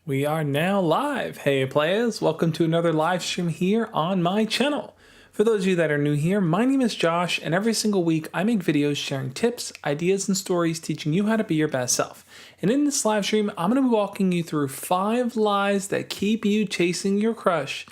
We are now live. Hey players, welcome to another live stream here on my channel. For those of you that are new here, my name is Josh, and every single week I make videos sharing tips, ideas, and stories teaching you how to be your best self. And in this live stream, I'm going to be walking you through 5 lies that keep you chasing your crush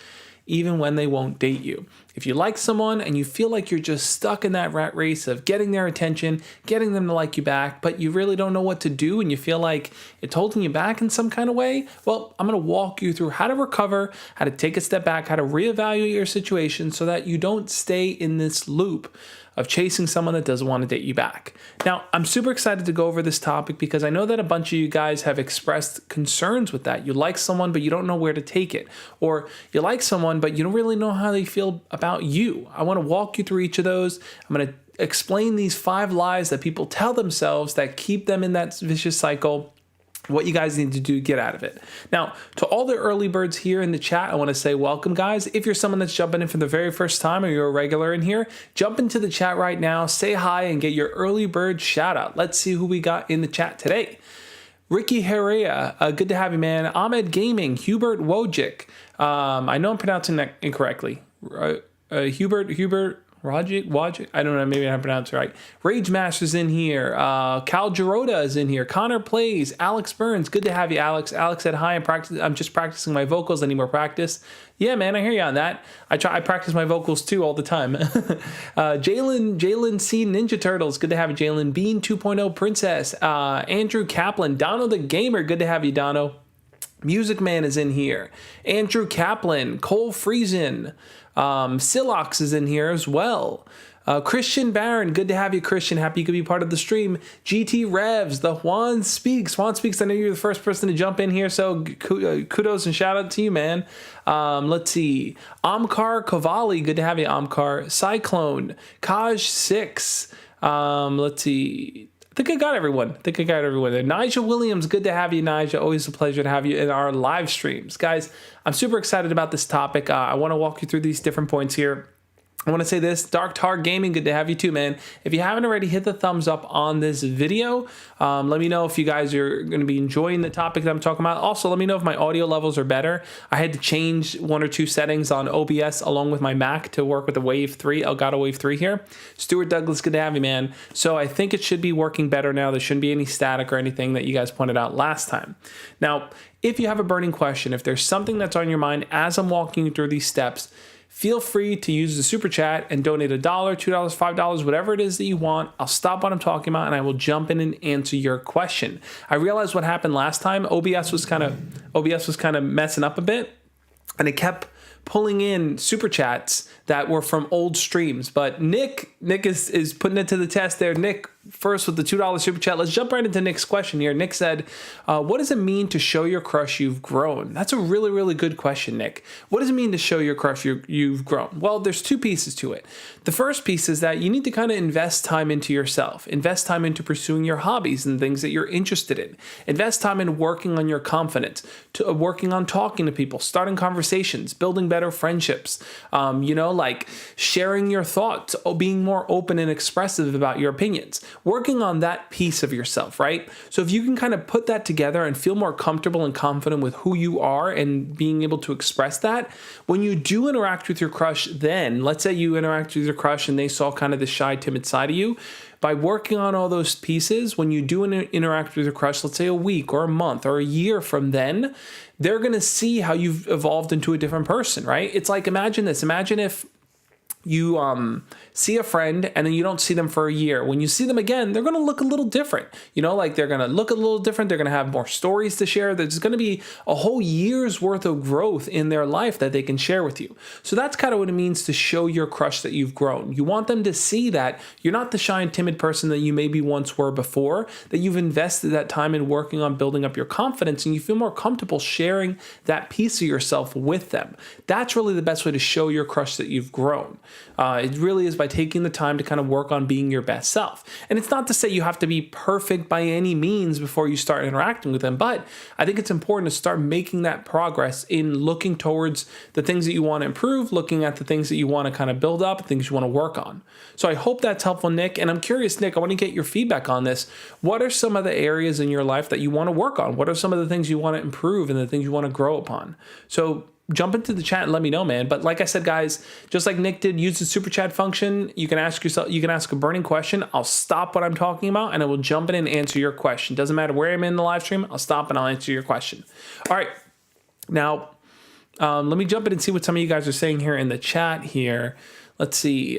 even when they won't date you. If you like someone and you feel like you're just stuck in that rat race of getting their attention, getting them to like you back, but you really don't know what to do and you feel like it's holding you back in some kind of way, well, I'm going to walk you through how to recover, how to take a step back, how to reevaluate your situation so that you don't stay in this loop of chasing someone that doesn't want to date you back. Now, I'm super excited to go over this topic because I know that a bunch of you guys have expressed concerns with that. You like someone, but you don't know where to take it. Or you like someone, but you don't really know how they feel about you. I want to walk you through each of those. I'm going to explain these 5 lies that people tell themselves that keep them in that vicious cycle, what you guys need to do to get out of it. Now, to all the early birds here in the chat, I want to say welcome, guys. If you're someone that's jumping in for the very first time or you're a regular in here, jump into the chat right now, say hi, and get your early bird shout out. Let's see who we got in the chat today. Ricky Herrera, good to have you, man. Ahmed Gaming, Hubert Wojcik. I know I'm pronouncing that incorrectly. Hubert Wojcik, I don't know, maybe I haven't pronounced it right. Rage Master's in here. Cal Giroda is in here. Connor Plays. Alex Burns, good to have you, Alex. Alex said, hi, I'm just practicing my vocals. I need more practice. Yeah, man, I hear you on that. I practice my vocals too all the time. Jalen C. Ninja Turtles, good to have you, Jalen. Bean 2.0 Princess. Andrew Kaplan. Dono the Gamer, good to have you, Dono. Music Man is in here. Andrew Kaplan. Cole Friesen. Silox is in here as well. Christian Barron, good to have you, Christian. Happy you could be part of the stream. GT Revs, the Juan Speaks. Juan Speaks, I know you're the first person to jump in here, so kudos and shout out to you, man. Let's see. Amkar Kovali, good to have you, Amkar. Cyclone, Kaj6. Let's see. I think I got everyone. There. Nigel Williams, good to have you, Nigel. Always a pleasure to have you in our live streams. Guys, I'm super excited about this topic. I want to walk you through these different points here. I want to say this, Dark Tar Gaming, good to have you too, man. If you haven't already, hit the thumbs up on this video. Let me know if you guys are going to be enjoying the topic that I'm talking about. Also, let me know if my audio levels are better. I had to change 1 or 2 settings on OBS along with my Mac to work with the Wave 3, Elgato Wave 3 here. Stuart Douglas, good to have you, man. So I think it should be working better now. There shouldn't be any static or anything that you guys pointed out last time. Now, if you have a burning question, if there's something that's on your mind as I'm walking you through these steps, feel free to use the super chat and donate $1, $2, $5, whatever it is that you want. I'll stop what I'm talking about and I will jump in and answer your question. I realized what happened last time. OBS was kind of messing up a bit, and it kept pulling in super chats that were from old streams. But Nick is putting it to the test there. Nick, first with the $2 super chat. Let's jump right into Nick's question here. Nick said, what does it mean to show your crush you've grown? That's a really, really good question, Nick. What does it mean to show your crush you've grown? Well, there's 2 pieces to it. The first piece is that you need to kind of invest time into yourself. Invest time into pursuing your hobbies and things that you're interested in. Invest time in working on your confidence, working on talking to people, starting conversations, building better friendships, like sharing your thoughts, being more open and expressive about your opinions, working on that piece of yourself, right? So if you can kind of put that together and feel more comfortable and confident with who you are and being able to express that, when you do interact with your crush, then let's say you interact with your crush and they saw kind of the shy, timid side of you. By working on all those pieces, when you do interact with your crush, let's say a week or a month or a year from then, they're going to see how you've evolved into a different person, right? It's like, imagine this. Imagine if you see a friend and then you don't see them for a year. When you see them again, they're going to look a little different. Like they're going to look a little different. They're going to have more stories to share. There's going to be a whole year's worth of growth in their life that they can share with you. So that's kind of what it means to show your crush that you've grown. You want them to see that you're not the shy and timid person that you maybe once were before, that you've invested that time in working on building up your confidence and you feel more comfortable sharing that piece of yourself with them. That's really the best way to show your crush that you've grown. It really is by taking the time to kind of work on being your best self. And it's not to say you have to be perfect by any means before you start interacting with them, but I think it's important to start making that progress in looking towards the things that you want to improve, looking at the things that you want to kind of build up, things you want to work on. So I hope that's helpful, Nick. And I'm curious, Nick, I want to get your feedback on this. What are some of the areas in your life that you want to work on? What are some of the things you want to improve and the things you want to grow upon? So jump into the chat and let me know, man. But like I said, guys, just like Nick did, use the super chat function. You can ask a burning question. I'll stop what I'm talking about and I will jump in and answer your question. Doesn't matter where I'm in the live stream. I'll stop and I'll answer your question. All right. Now, let me jump in and see what some of you guys are saying here in the chat here. Let's see.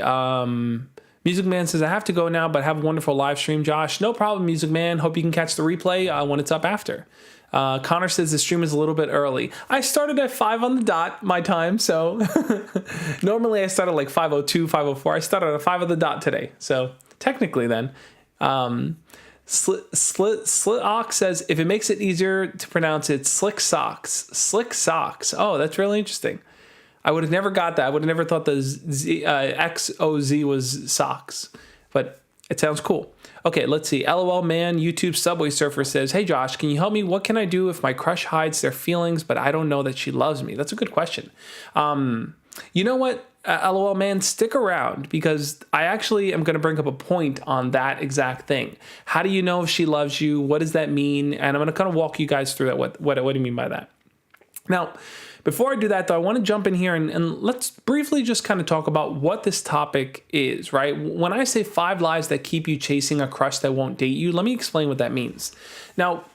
Music Man says, I have to go now, but have a wonderful live stream, Josh. No problem, Music Man. Hope you can catch the replay when it's up after. Connor says the stream is a little bit early. I started at 5 on the dot, my time, so normally I start at like 5:02, 5:04. I started at 5 on the dot today, so technically then. Slit Ox says, if it makes it easier to pronounce it, Slick Socks. Slick Socks. Oh, that's really interesting. I would have never got that. I would have never thought the XOZ was socks, but it sounds cool. Okay, let's see. LOL man, YouTube Subway Surfer says, hey Josh, can you help me? What can I do if my crush hides their feelings, but I don't know that she loves me? That's a good question. You know what? LOL man, stick around because I actually am going to bring up a point on that exact thing. How do you know if she loves you? What does that mean? And I'm going to kind of walk you guys through that. What do you mean by that? Now, before I do that, though, I want to jump in here and let's briefly just kind of talk about what this topic is, right? When I say 5 lies that keep you chasing a crush that won't date you, let me explain what that means. Now,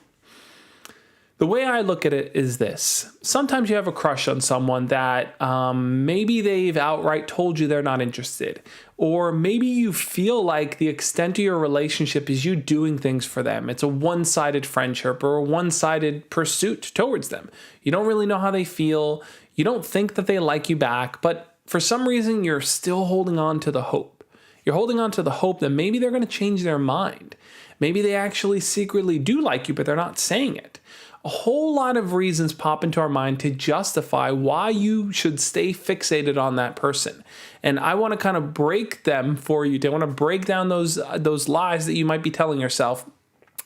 the way I look at it is this. Sometimes you have a crush on someone that maybe they've outright told you they're not interested. Or maybe you feel like the extent of your relationship is you doing things for them. It's a one-sided friendship or a one-sided pursuit towards them. You don't really know how they feel. You don't think that they like you back. But for some reason, you're still holding on to the hope. You're holding on to the hope that maybe they're going to change their mind. Maybe they actually secretly do like you, but they're not saying it. A whole lot of reasons pop into our mind to justify why you should stay fixated on that person. And I want to kind of break them for you. I want to break down those lies that you might be telling yourself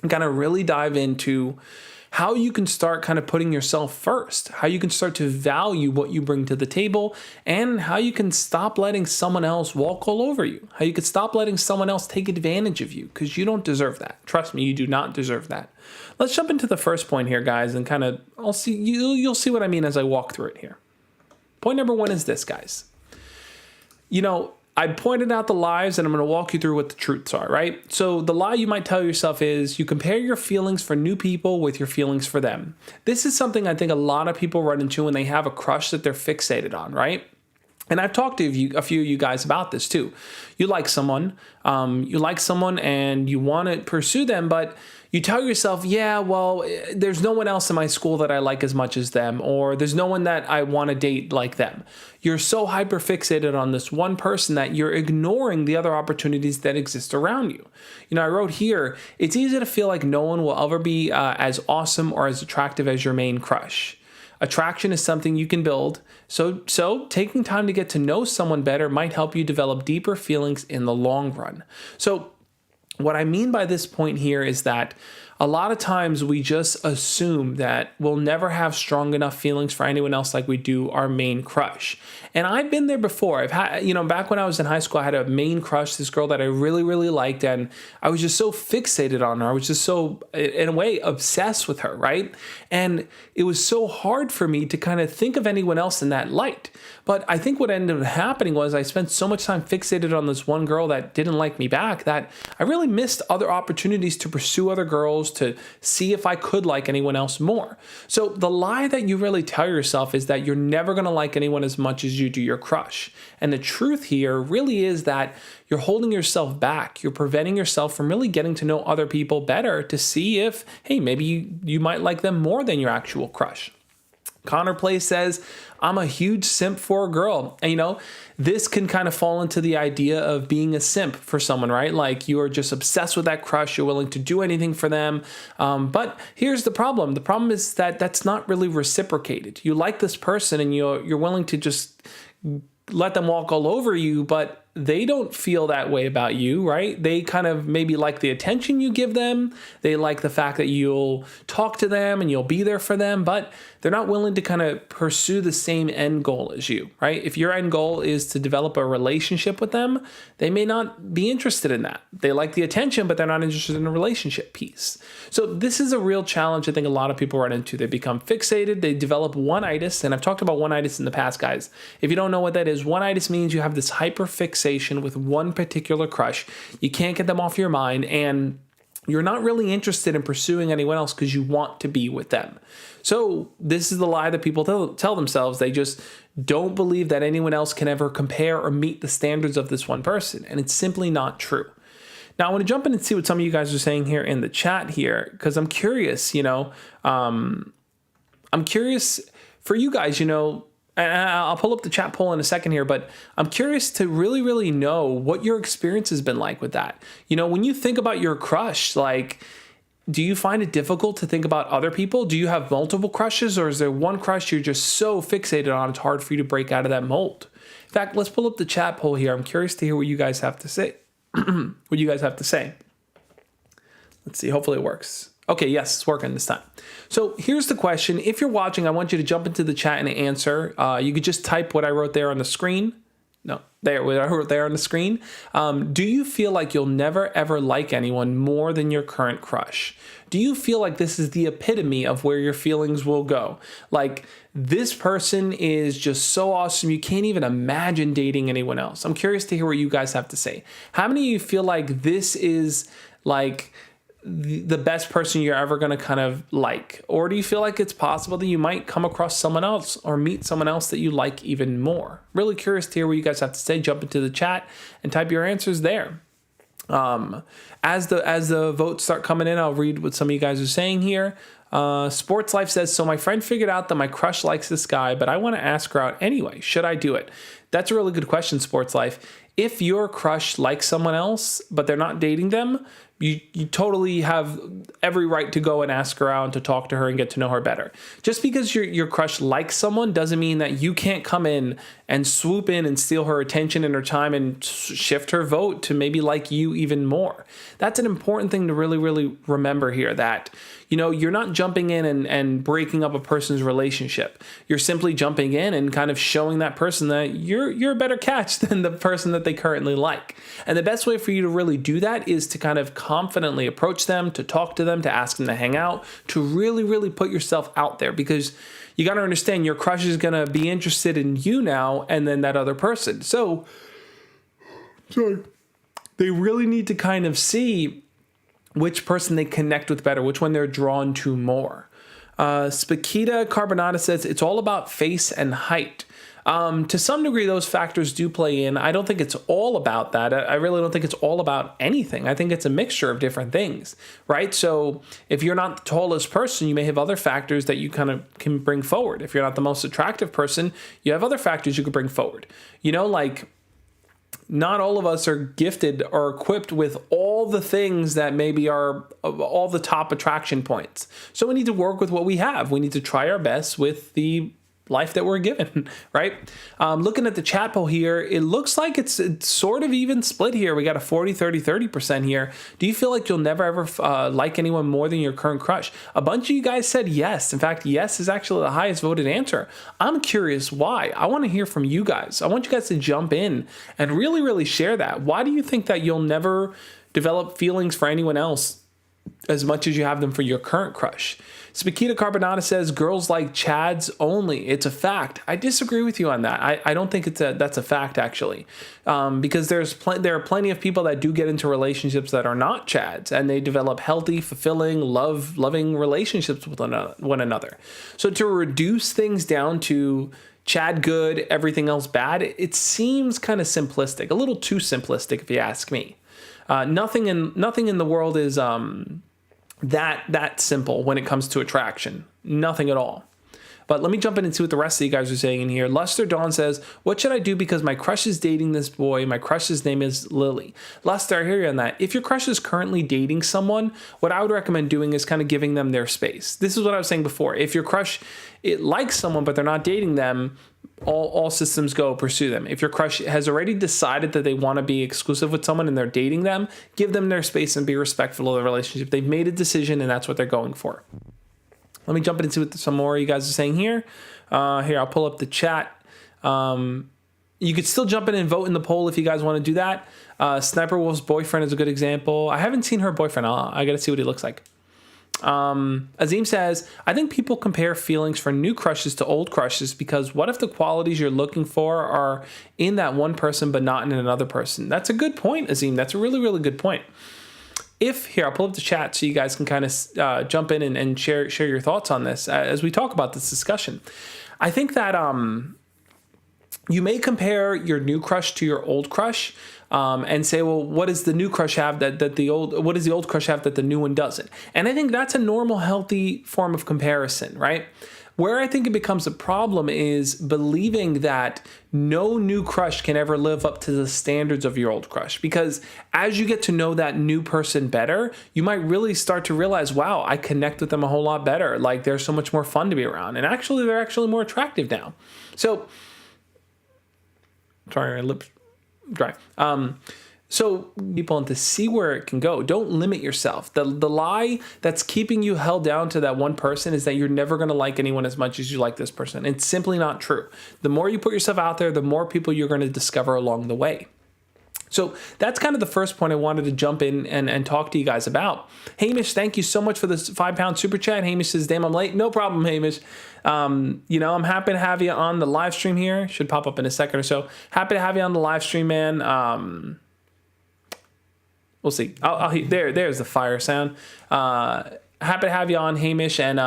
and kind of really dive into how you can start kind of putting yourself first, how you can start to value what you bring to the table, and how you can stop letting someone else walk all over you, how you can stop letting someone else take advantage of you, because you don't deserve that. Trust me, you do not deserve that. Let's jump into the first point here, guys, and kind of, you'll see what I mean as I walk through it here. Point number 1 is this, guys. You know, I pointed out the lies and I'm going to walk you through what the truths are, right? So the lie you might tell yourself is you compare your feelings for new people with your feelings for them. This is something I think a lot of people run into when they have a crush that they're fixated on, right? And I've talked to a few of you guys about this too. You like someone and you want to pursue them, but you tell yourself, yeah, well, there's no one else in my school that I like as much as them, or there's no one that I want to date like them. You're so hyper fixated on this one person that you're ignoring the other opportunities that exist around you. You know, I wrote here, it's easy to feel like no one will ever be as awesome or as attractive as your main crush. Attraction is something you can build, so taking time to get to know someone better might help you develop deeper feelings in the long run. So what I mean by this point here is that a lot of times we just assume that we'll never have strong enough feelings for anyone else like we do our main crush. And I've been there before. I've had, back when I was in high school, I had a main crush, this girl that I really, really liked. And I was just so fixated on her. I was just so, in a way, obsessed with her, right? And it was so hard for me to kind of think of anyone else in that light. But I think what ended up happening was I spent so much time fixated on this one girl that didn't like me back that I really missed other opportunities to pursue other girls, to see if I could like anyone else more. So the lie that you really tell yourself is that you're never going to like anyone as much as you do your crush. And the truth here really is that you're holding yourself back. You're preventing yourself from really getting to know other people better to see if, hey, maybe you might like them more than your actual crush. Connor Play says, I'm a huge simp for a girl. And this can kind of fall into the idea of being a simp for someone, right? Like you are just obsessed with that crush. You're willing to do anything for them. But here's the problem. The problem is that that's not really reciprocated. You like this person and you're willing to just let them walk all over you, but they don't feel that way about you, right? They kind of maybe like the attention you give them. They like the fact that you'll talk to them and you'll be there for them, but they're not willing to kind of pursue the same end goal as you, right? If your end goal is to develop a relationship with them, they may not be interested in that. They like the attention, but they're not interested in a relationship piece. So this is a real challenge I think a lot of people run into. They become fixated, they develop one-itis, and I've talked about one-itis in the past, guys. If you don't know what that is, one-itis means you have this hyperfixation with one particular crush. You can't get them off your mind, and you're not really interested in pursuing anyone else because you want to be with them. So this is the lie that people tell themselves. They just don't believe that anyone else can ever compare or meet the standards of this one person, and it's simply not true. Now, I want to jump in and see what some of you guys are saying here in the chat here, because I'm curious, I'm curious for you guys, and I'll pull up the chat poll in a second here, but I'm curious to really, really know what your experience has been like with that. When you think about your crush, do you find it difficult to think about other people? Do you have multiple crushes, or is there one crush you're just so fixated on, it's hard for you to break out of that mold? In fact, let's pull up the chat poll here. I'm curious to hear what you guys have to say. Let's see. Hopefully it works. Okay, yes, it's working this time. So here's the question. If you're watching, I want you to jump into the chat and answer. You could just type what I wrote there on the screen. No, there, what I wrote there on the screen. Do you feel like you'll never, ever like anyone more than your current crush? Do you feel like this is the epitome of where your feelings will go? Like, this person is just so awesome, you can't even imagine dating anyone else. I'm curious to hear what you guys have to say. How many of you feel like this is like the best person you're ever going to kind of like? Or do you feel like it's possible that you might come across someone else or meet someone else that you like even more? Really curious to hear what you guys have to say. Jump into the chat and type your answers there. As the votes start coming in, I'll read what some of you guys are saying here. Sports Life says, so my friend figured out that my crush likes this guy, but I want to ask her out anyway. Should I do it? That's a really good question, Sports Life. If your crush likes someone else, but they're not dating them, you totally have every right to go and ask her out and to talk to her and get to know her better. Just because your crush likes someone doesn't mean that you can't come in and swoop in and steal her attention and her time and shift her vote to maybe like you even more. That's an important thing to really, really remember here, that you're not jumping in and breaking up a person's relationship. You're simply jumping in and kind of showing that person that you're a better catch than the person that they currently like. And the best way for you to really do that is to kind of confidently approach them, to talk to them, to ask them to hang out, to really, really put yourself out there, because you got to understand your crush is going to be interested in you now and then that other person. So they really need to kind of see which person they connect with better, which one they're drawn to more. Spakita Carbonata says it's all about face and height. To some degree, those factors do play in. I don't think it's all about that. I really don't think it's all about anything. I think it's a mixture of different things, right? So if you're not the tallest person, you may have other factors that you kind of can bring forward. If you're not the most attractive person, you have other factors you could bring forward. Not all of us are gifted or equipped with all the things that maybe are all the top attraction points. So we need to work with what we have. We need to try our best with the life that we're given, right? Looking at the chat poll here, it looks like it's sort of even split here. We got a 40, 30, 30% here. Do you feel like you'll never ever like anyone more than your current crush? A bunch of you guys said yes. In fact, yes is actually the highest voted answer. I'm curious why. I want to hear from you guys. I want you guys to jump in and really, really share that. Why do you think that you'll never develop feelings for anyone else as much as you have them for your current crush? Spakita Carbonata says girls like Chads only. It's a fact. I disagree with you on that. I don't think that's a fact, actually, because there are plenty of people that do get into relationships that are not Chads, and they develop healthy, fulfilling, loving relationships with one another. So to reduce things down to Chad good, everything else bad, it seems kind of simplistic, a little too simplistic, if you ask me. Nothing in the world is that simple when it comes to attraction. Nothing at all. But let me jump in and see what the rest of you guys are saying in here. Luster Dawn says, what should I do because my crush is dating this boy? My crush's name is Lily. Luster, I hear you on that. If your crush is currently dating someone, what I would recommend doing is kind of giving them their space. This is what I was saying before. If your crush likes someone but they're not dating them, all systems go, pursue them. If your crush has already decided that they want to be exclusive with someone and they're dating them, give them their space and be respectful of the relationship. They've made a decision and that's what they're going for. Let me jump in and see what some more you guys are saying here. Here, I'll pull up the chat. You could still jump in and vote in the poll if you guys want to do that. Sniper Wolf's boyfriend is a good example. I haven't seen her boyfriend. I got to see what he looks like. Azim says, I think people compare feelings for new crushes to old crushes because what if the qualities you're looking for are in that one person but not in another person? That's a good point, Azim. That's a really, really good point. Here, I'll pull up the chat so you guys can kind of jump in and share your thoughts on this as we talk about this discussion. I think that you may compare your new crush to your old crush and say, well, what does the new crush have what does the old crush have that the new one doesn't? And I think that's a normal, healthy form of comparison, right? Where I think it becomes a problem is believing that no new crush can ever live up to the standards of your old crush. Because as you get to know that new person better, you might really start to realize, wow, I connect with them a whole lot better. Like they're so much more fun to be around. And actually, they're actually more attractive now. So, sorry, my lips dry. So people want to see where it can go. Don't limit yourself. The lie that's keeping you held down to that one person is that you're never going to like anyone as much as you like this person. It's simply not true. The more you put yourself out there, the more people you're going to discover along the way. So that's kind of the first point I wanted to jump in and talk to you guys about. Hamish, thank you so much for this £5 super chat. Hamish says, damn, I'm late. No problem, Hamish. I'm happy to have you on the live stream here. Should pop up in a second or so. Happy to have you on the live stream, man. We'll see. There's the fire sound. Happy to have you on, Hamish. And,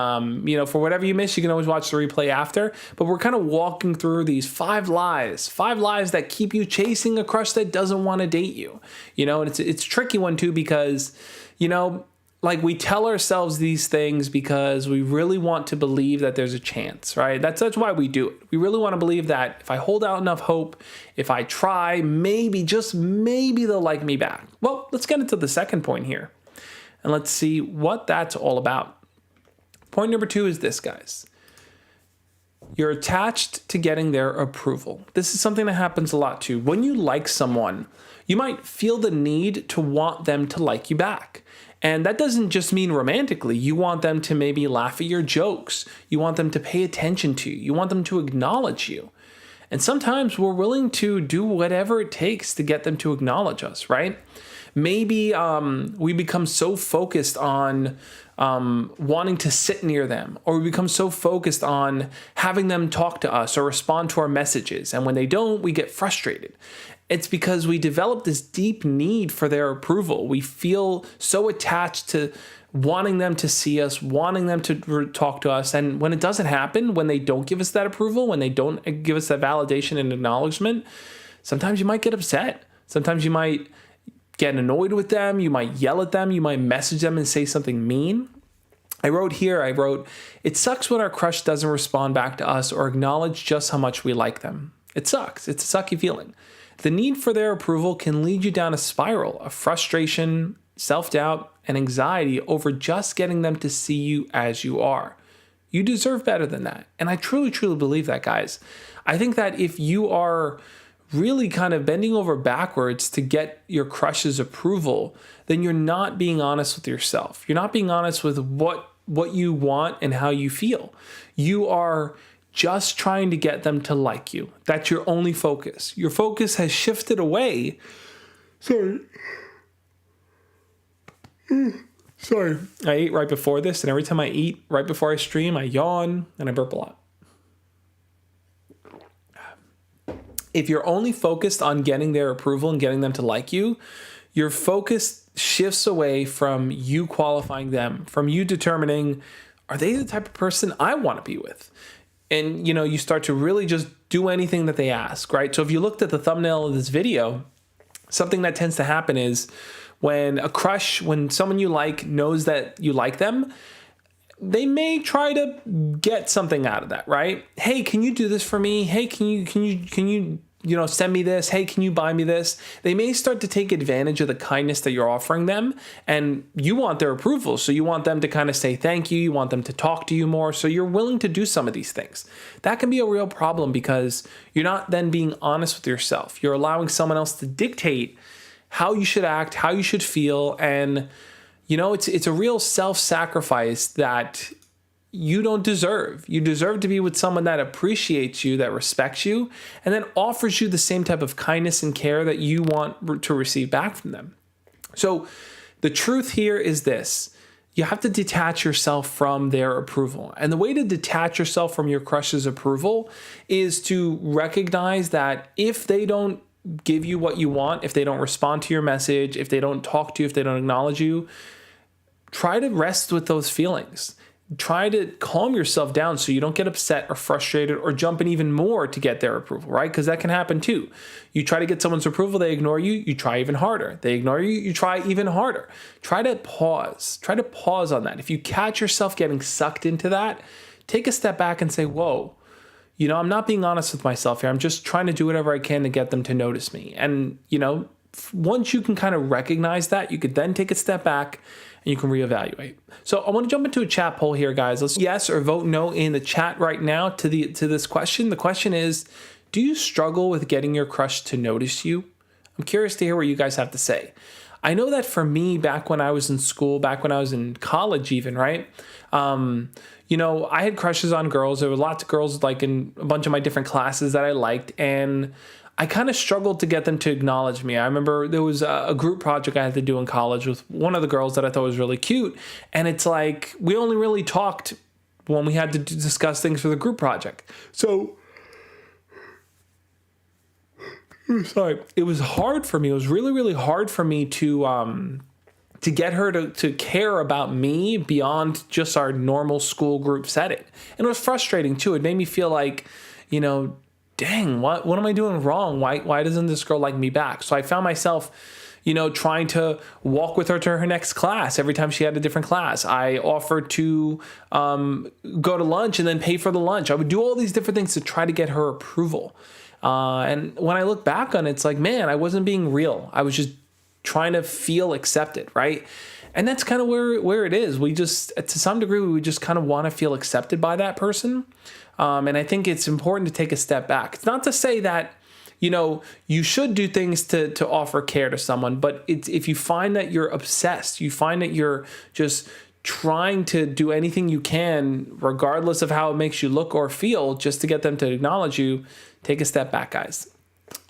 for whatever you miss, you can always watch the replay after. But we're kind of walking through these 5 lies that keep you chasing a crush that doesn't want to date you. And it's a tricky one, too, because, we tell ourselves these things because we really want to believe that there's a chance, right? That's why we do it. We really want to believe that if I hold out enough hope, if I try, maybe, just maybe they'll like me back. Well, let's get into the second point here. And let's see what that's all about. Point number 2 is this, guys. You're attached to getting their approval. This is something that happens a lot too. When you like someone, you might feel the need to want them to like you back. And that doesn't just mean romantically. You want them to maybe laugh at your jokes. You want them to pay attention to you. You want them to acknowledge you. And sometimes we're willing to do whatever it takes to get them to acknowledge us, right? Maybe we become so focused on wanting to sit near them, or we become so focused on having them talk to us or respond to our messages. And when they don't, we get frustrated. It's because we develop this deep need for their approval. We feel so attached to wanting them to see us, wanting them to talk to us. And when it doesn't happen, when they don't give us that approval, when they don't give us that validation and acknowledgement, sometimes you might get upset. Sometimes you might get annoyed with them. You might yell at them. You might message them and say something mean. I wrote, it sucks when our crush doesn't respond back to us or acknowledge just how much we like them. It sucks. It's a sucky feeling. The need for their approval can lead you down a spiral of frustration, self-doubt, and anxiety over just getting them to see you as you are. You deserve better than that. And I truly, truly believe that, guys. I think that if you are really kind of bending over backwards to get your crush's approval, then you're not being honest with yourself. You're not being honest with what you want and how you feel. You are just trying to get them to like you. That's your only focus. Your focus has shifted away. Sorry. I ate right before this, and every time I eat right before I stream, I yawn and I burp a lot. If you're only focused on getting their approval and getting them to like you, your focus shifts away from you qualifying them, from you determining, are they the type of person I want to be with? And, you start to really just do anything that they ask, right? So if you looked at the thumbnail of this video, something that tends to happen is when someone you like knows that you like them, they may try to get something out of that, right? Hey, can you do this for me? Hey, can you send me this? Hey, can you buy me this? They may start to take advantage of the kindness that you're offering them, and you want their approval. So you want them to kind of say thank you. You want them to talk to you more. So you're willing to do some of these things. That can be a real problem because you're not then being honest with yourself. You're allowing someone else to dictate how you should act, how you should feel. And, it's a real self-sacrifice that you don't deserve. You deserve to be with someone that appreciates you, that respects you, and then offers you the same type of kindness and care that you want to receive back from them. So the truth here is this. You have to detach yourself from their approval. And the way to detach yourself from your crush's approval is to recognize that if they don't give you what you want, if they don't respond to your message, if they don't talk to you, if they don't acknowledge you, try to rest with those feelings. Try to calm yourself down so you don't get upset or frustrated or jump in even more to get their approval, right? Because that can happen too. You try to get someone's approval, they ignore you, you try even harder. They ignore you, you try even harder. Try to pause. Try to pause on that. If you catch yourself getting sucked into that, take a step back and say, whoa, I'm not being honest with myself here. I'm just trying to do whatever I can to get them to notice me. And, once you can kind of recognize that, you could then take a step back and you can reevaluate. So I want to jump into a chat poll here, guys. Let's yes or vote no in the chat right now to this question. The question is, do you struggle with getting your crush to notice you? I'm curious to hear what you guys have to say. I know that for me, back when I was in school, back when I was in college even, right? I had crushes on girls. There were lots of girls like in a bunch of my different classes that I liked, and I kind of struggled to get them to acknowledge me. I remember there was a group project I had to do in college with one of the girls that I thought was really cute. And it's like, we only really talked when we had to discuss things for the group project. So, sorry, it was hard for me. It was really, really hard for me to get her to care about me beyond just our normal school group setting. And it was frustrating too. It made me feel like, dang, what am I doing wrong? Why doesn't this girl like me back? So I found myself, trying to walk with her to her next class every time she had a different class. I offered to go to lunch and then pay for the lunch. I would do all these different things to try to get her approval. And when I look back on it, it's like, man, I wasn't being real. I was just trying to feel accepted, right? And that's kind of where it is. We just, to some degree, we just kind of want to feel accepted by that person. And I think it's important to take a step back. It's not to say that, you should do things to offer care to someone, but if you find that you're obsessed, you find that you're just trying to do anything you can, regardless of how it makes you look or feel, just to get them to acknowledge you, take a step back, guys.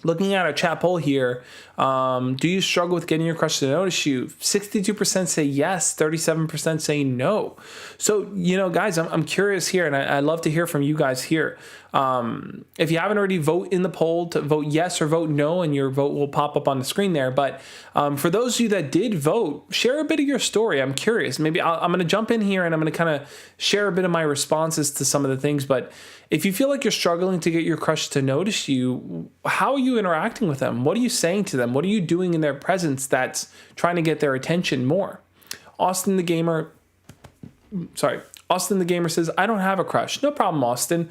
Looking at our chat poll here, do you struggle with getting your crush to notice you? 62% say yes, 37% say no. So, guys, I'm curious here, and I'd love to hear from you guys here. If you haven't already, vote in the poll to vote yes or vote no, and your vote will pop up on the screen there. But for those of you that did vote, share a bit of your story. I'm curious. Maybe I'm going to jump in here and I'm going to kind of share a bit of my responses to some of the things. But if you feel like you're struggling to get your crush to notice you, how are you interacting with them? What are you saying to them? What are you doing in their presence that's trying to get their attention more? Austin the Gamer says, I don't have a crush. No problem, Austin.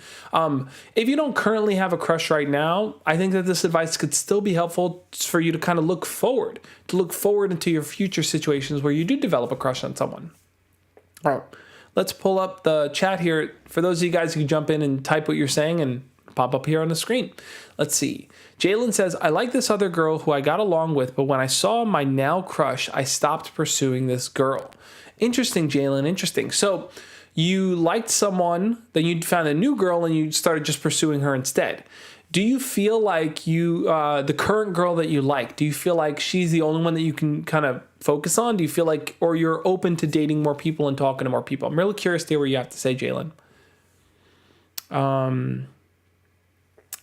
If you don't currently have a crush right now, I think that this advice could still be helpful for you to kind of look forward into your future situations where you do develop a crush on someone. All right, let's pull up the chat here. For those of you guys who can jump in and type what you're saying and pop up here on the screen. Let's see. Jalen says, I like this other girl who I got along with, but when I saw my now crush, I stopped pursuing this girl. Interesting, Jalen, interesting. So you liked someone, then you found a new girl and you started just pursuing her instead. Do you feel like the current girl that you like, do you feel like she's the only one that you can kind of focus on? Do you feel like, or you're open to dating more people and talking to more people? I'm really curious to hear what you have to say, Jalen.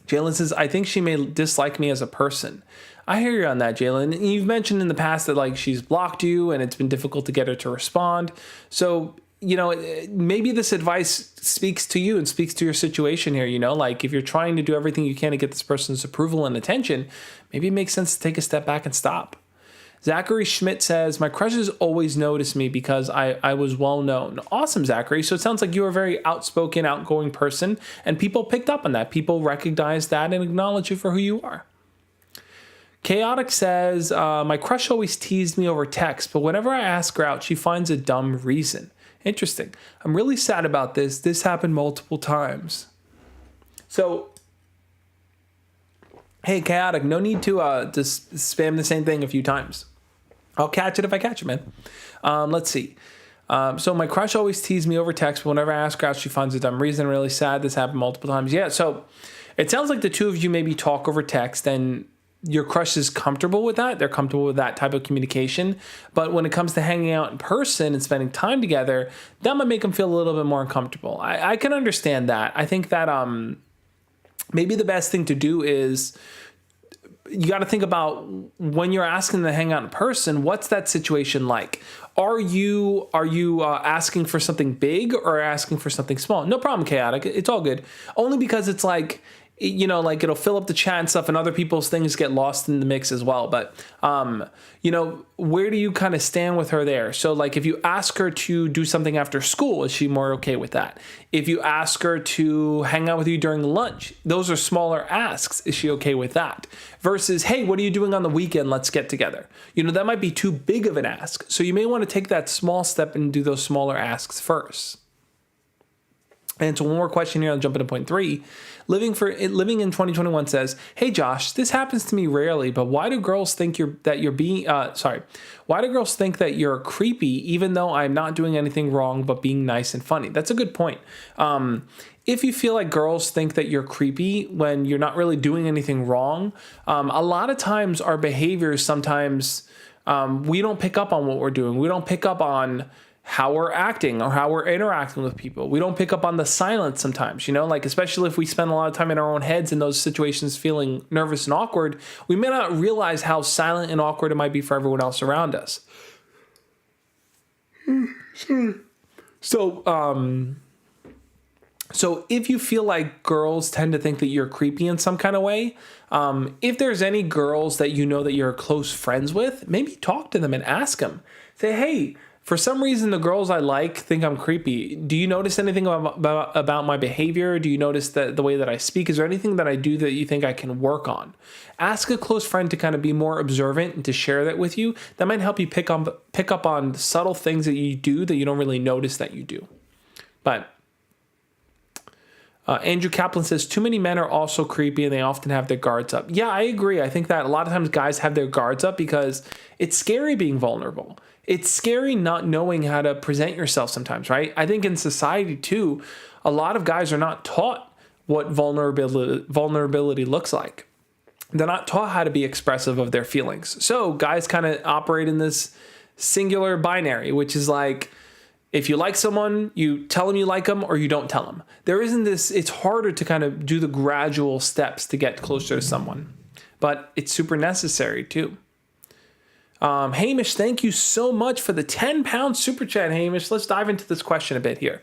Jalen says, I think she may dislike me as a person. I hear you on that, Jalen. You've mentioned in the past that like she's blocked you and it's been difficult to get her to respond. So, maybe this advice speaks to you and speaks to your situation here, like if you're trying to do everything you can to get this person's approval and attention, maybe it makes sense to take a step back and stop. Zachary Schmidt says, my crushes always notice me because I was well known. Awesome, Zachary. So it sounds like you are a very outspoken, outgoing person, and people picked up on that. People recognize that and acknowledge you for who you are. Chaotic says, my crush always teased me over text, but whenever I ask her out, she finds a dumb reason. Interesting. I'm really sad about this. This happened multiple times. So, hey, Chaotic, no need to just spam the same thing a few times. I'll catch it if I catch it, man. Let's see. So my crush always teased me over text, but whenever I ask her out, she finds a dumb reason. Really sad. This happened multiple times. Yeah, so it sounds like the two of you maybe talk over text, and your crush is comfortable with that. They're comfortable with that type of communication. But when it comes to hanging out in person and spending time together, that might make them feel a little bit more uncomfortable. I can understand that. I think that maybe the best thing to do is you got to think about when you're asking them to hang out in person, what's that situation like? Are you asking for something big or asking for something small? No problem, Chaotic. It's all good. Only because it's like, you know, like it'll fill up the chat and stuff and other people's things get lost in the mix as well. But, you know, where do you kind of stand with her there? So like if you ask her to do something after school, is she more okay with that? If you ask her to hang out with you during lunch, those are smaller asks. Is she okay with that? Versus, hey, what are you doing on the weekend? Let's get together. You know, that might be too big of an ask. So you may want to take that small step and do those smaller asks first. And so one more question here, I'll jump into point 3. Living in 2021 says, hey Josh, this happens to me rarely, but why do girls think why do girls think that you're creepy even though I'm not doing anything wrong but being nice and funny? That's a good point. If you feel like girls think that you're creepy when you're not really doing anything wrong, a lot of times our behaviors sometimes we don't pick up on what we're doing. We don't pick up on how we're acting or how we're interacting with people. We don't pick up on the silence sometimes, you know, like especially if we spend a lot of time in our own heads in those situations feeling nervous and awkward, we may not realize how silent and awkward it might be for everyone else around us. So if you feel like girls tend to think that you're creepy in some kind of way, if there's any girls that you know that you're close friends with, maybe talk to them and ask them. Say, hey, for some reason, the girls I like think I'm creepy. Do you notice anything about my behavior? Do you notice that the way that I speak? Is there anything that I do that you think I can work on? Ask a close friend to kind of be more observant and to share that with you. That might help you pick up on subtle things that you do that you don't really notice that you do. But Andrew Kaplan says, too many men are also creepy and they often have their guards up. Yeah, I agree. I think that a lot of times guys have their guards up because it's scary being vulnerable. It's scary not knowing how to present yourself sometimes, right? I think in society too, a lot of guys are not taught what vulnerability looks like. They're not taught how to be expressive of their feelings. So guys kind of operate in this singular binary, which is like, if you like someone, you tell them you like them or you don't tell them. There isn't this, it's harder to kind of do the gradual steps to get closer to someone, but it's super necessary too. Hamish, thank you so much for the 10-pound super chat, Hamish. Let's dive into this question a bit here.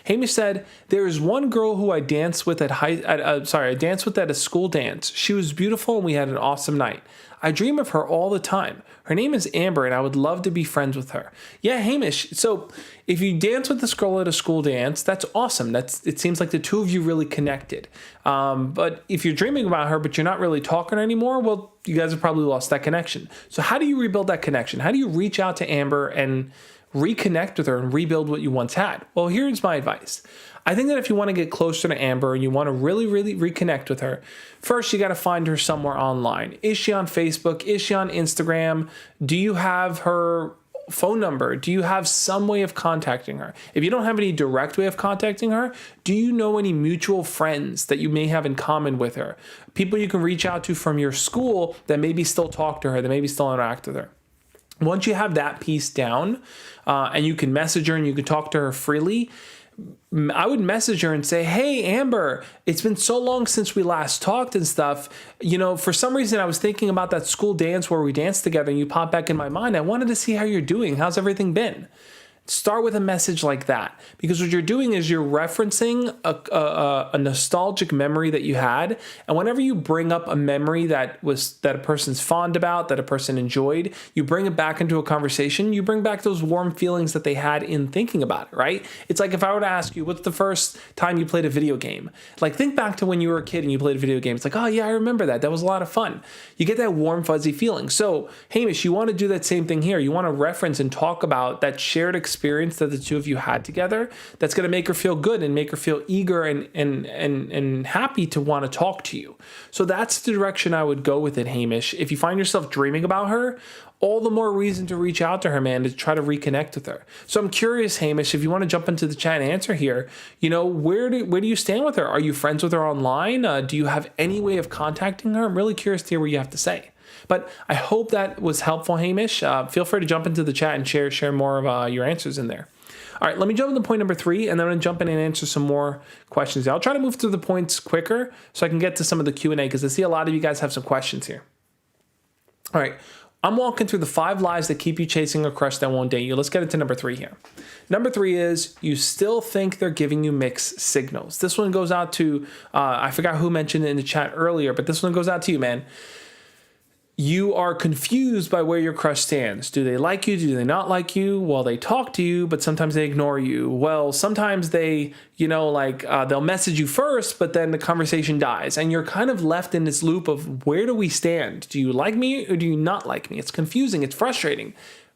Hamish said, there is one girl who I danced with at a school dance. She was beautiful and we had an awesome night. I dream of her all the time. Her name is Amber and I would love to be friends with her. Yeah, Hamish. So if you dance with this girl at a school dance, that's awesome. It seems like the two of you really connected. But if you're dreaming about her, but you're not really talking anymore, well, you guys have probably lost that connection. So how do you rebuild that connection? How do you reach out to Amber and reconnect with her and rebuild what you once had? Well, here's my advice. I think that if you want to get closer to Amber and you want to really, really reconnect with her, first you got to find her somewhere online. Is she on Facebook? Is she on Instagram? Do you have her phone number? Do you have some way of contacting her? If you don't have any direct way of contacting her, do you know any mutual friends that you may have in common with her? People you can reach out to from your school that maybe still talk to her, that maybe still interact with her. Once you have that piece down and you can message her and you can talk to her freely, I would message her and say, hey, Amber, it's been so long since we last talked and stuff. You know, for some reason, I was thinking about that school dance where we danced together and you popped back in my mind. I wanted to see how you're doing. How's everything been? Start with a message like that, because what you're doing is you're referencing a nostalgic memory that you had. And whenever you bring up a memory that a person's fond about, that a person enjoyed, you bring it back into a conversation, you bring back those warm feelings that they had in thinking about it, right? It's like if I were to ask you, what's the first time you played a video game? Like, think back to when you were a kid and you played a video game. It's like, oh yeah, I remember that. That was a lot of fun. You get that warm, fuzzy feeling. So Hamish, you want to do that same thing here. You want to reference and talk about that shared experience that the two of you had together. That's going to make her feel good and make her feel eager and happy to want to talk to you. So that's the direction I would go with it, Hamish. If you find yourself dreaming about her, all the more reason to reach out to her, man, to try to reconnect with her. So I'm curious, Hamish, if you want to jump into the chat and answer here, where do you stand with her? Are you friends with her online? Do you have any way of contacting her? I'm really curious to hear what you have to say. But I hope that was helpful, Hamish. Feel free to jump into the chat and share more of your answers in there. All right, let me jump into point number 3, and then I'm going to jump in and answer some more questions. I'll try to move through the points quicker so I can get to some of the Q&A, because I see a lot of you guys have some questions here. All right, I'm walking through the 5 lies that keep you chasing a crush that won't date you. Let's get into number 3 here. Number 3 is you still think they're giving you mixed signals. This one goes out to, I forgot who mentioned it in the chat earlier, but this one goes out to you, man. You are confused by where your crush stands. Do they like you? Do they not like you? Well, they talk to you, but sometimes they ignore you. Well, sometimes they, they'll message you first, but then the conversation dies. And you're kind of left in this loop of, where do we stand? Do you like me or do you not like me? It's confusing. It's frustrating.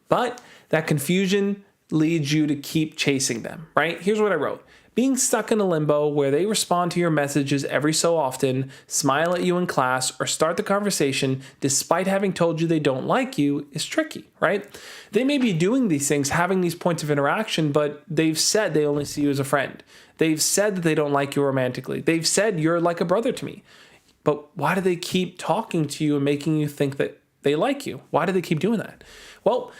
But that confusion leads you to keep chasing them, right? Here's what I wrote. Being stuck in a limbo where they respond to your messages every so often, smile at you in class, or start the conversation despite having told you they don't like you is tricky, right? They may be doing these things, having these points of interaction, but they've said they only see you as a friend. They've said that they don't like you romantically. They've said you're like a brother to me. But why do they keep talking to you and making you think that they like you? Why do they keep doing that? Well,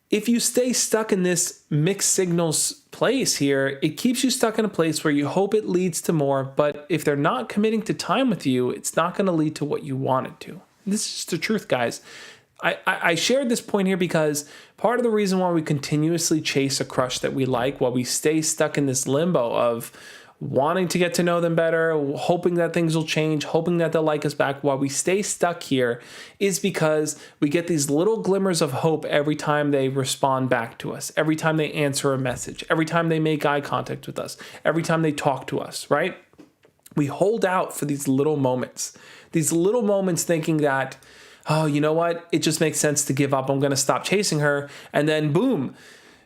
if you stay stuck in this mixed signals place here, it keeps you stuck in a place where you hope it leads to more, but if they're not committing to time with you, it's not going to lead to what you want it to. This is the truth, guys. I shared this point here because part of the reason why we continuously chase a crush that we like, while we stay stuck in this limbo of wanting to get to know them better, hoping that things will change, hoping that they'll like us back, while we stay stuck here, is because we get these little glimmers of hope every time they respond back to us, every time they answer a message, every time they make eye contact with us, every time they talk to us, right? We hold out for these little moments thinking that, oh, you know what? It just makes sense to give up. I'm going to stop chasing her. And then boom,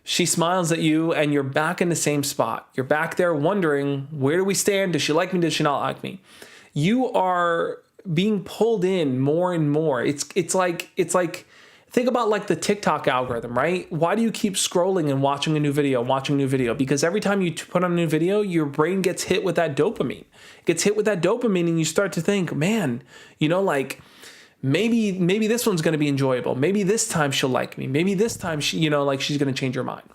she smiles at you and you're back in the same spot. You're back there wondering, where do we stand? Does she like me? Does she not like me? You are being pulled in more and more. It's like think about like the TikTok algorithm, right? Why do you keep scrolling and watching a new video? Because every time you put on a new video, your brain gets hit with that dopamine. And you start to think, man, maybe this one's going to be enjoyable. Maybe this time she'll like me. Maybe this time she's going to change her mind.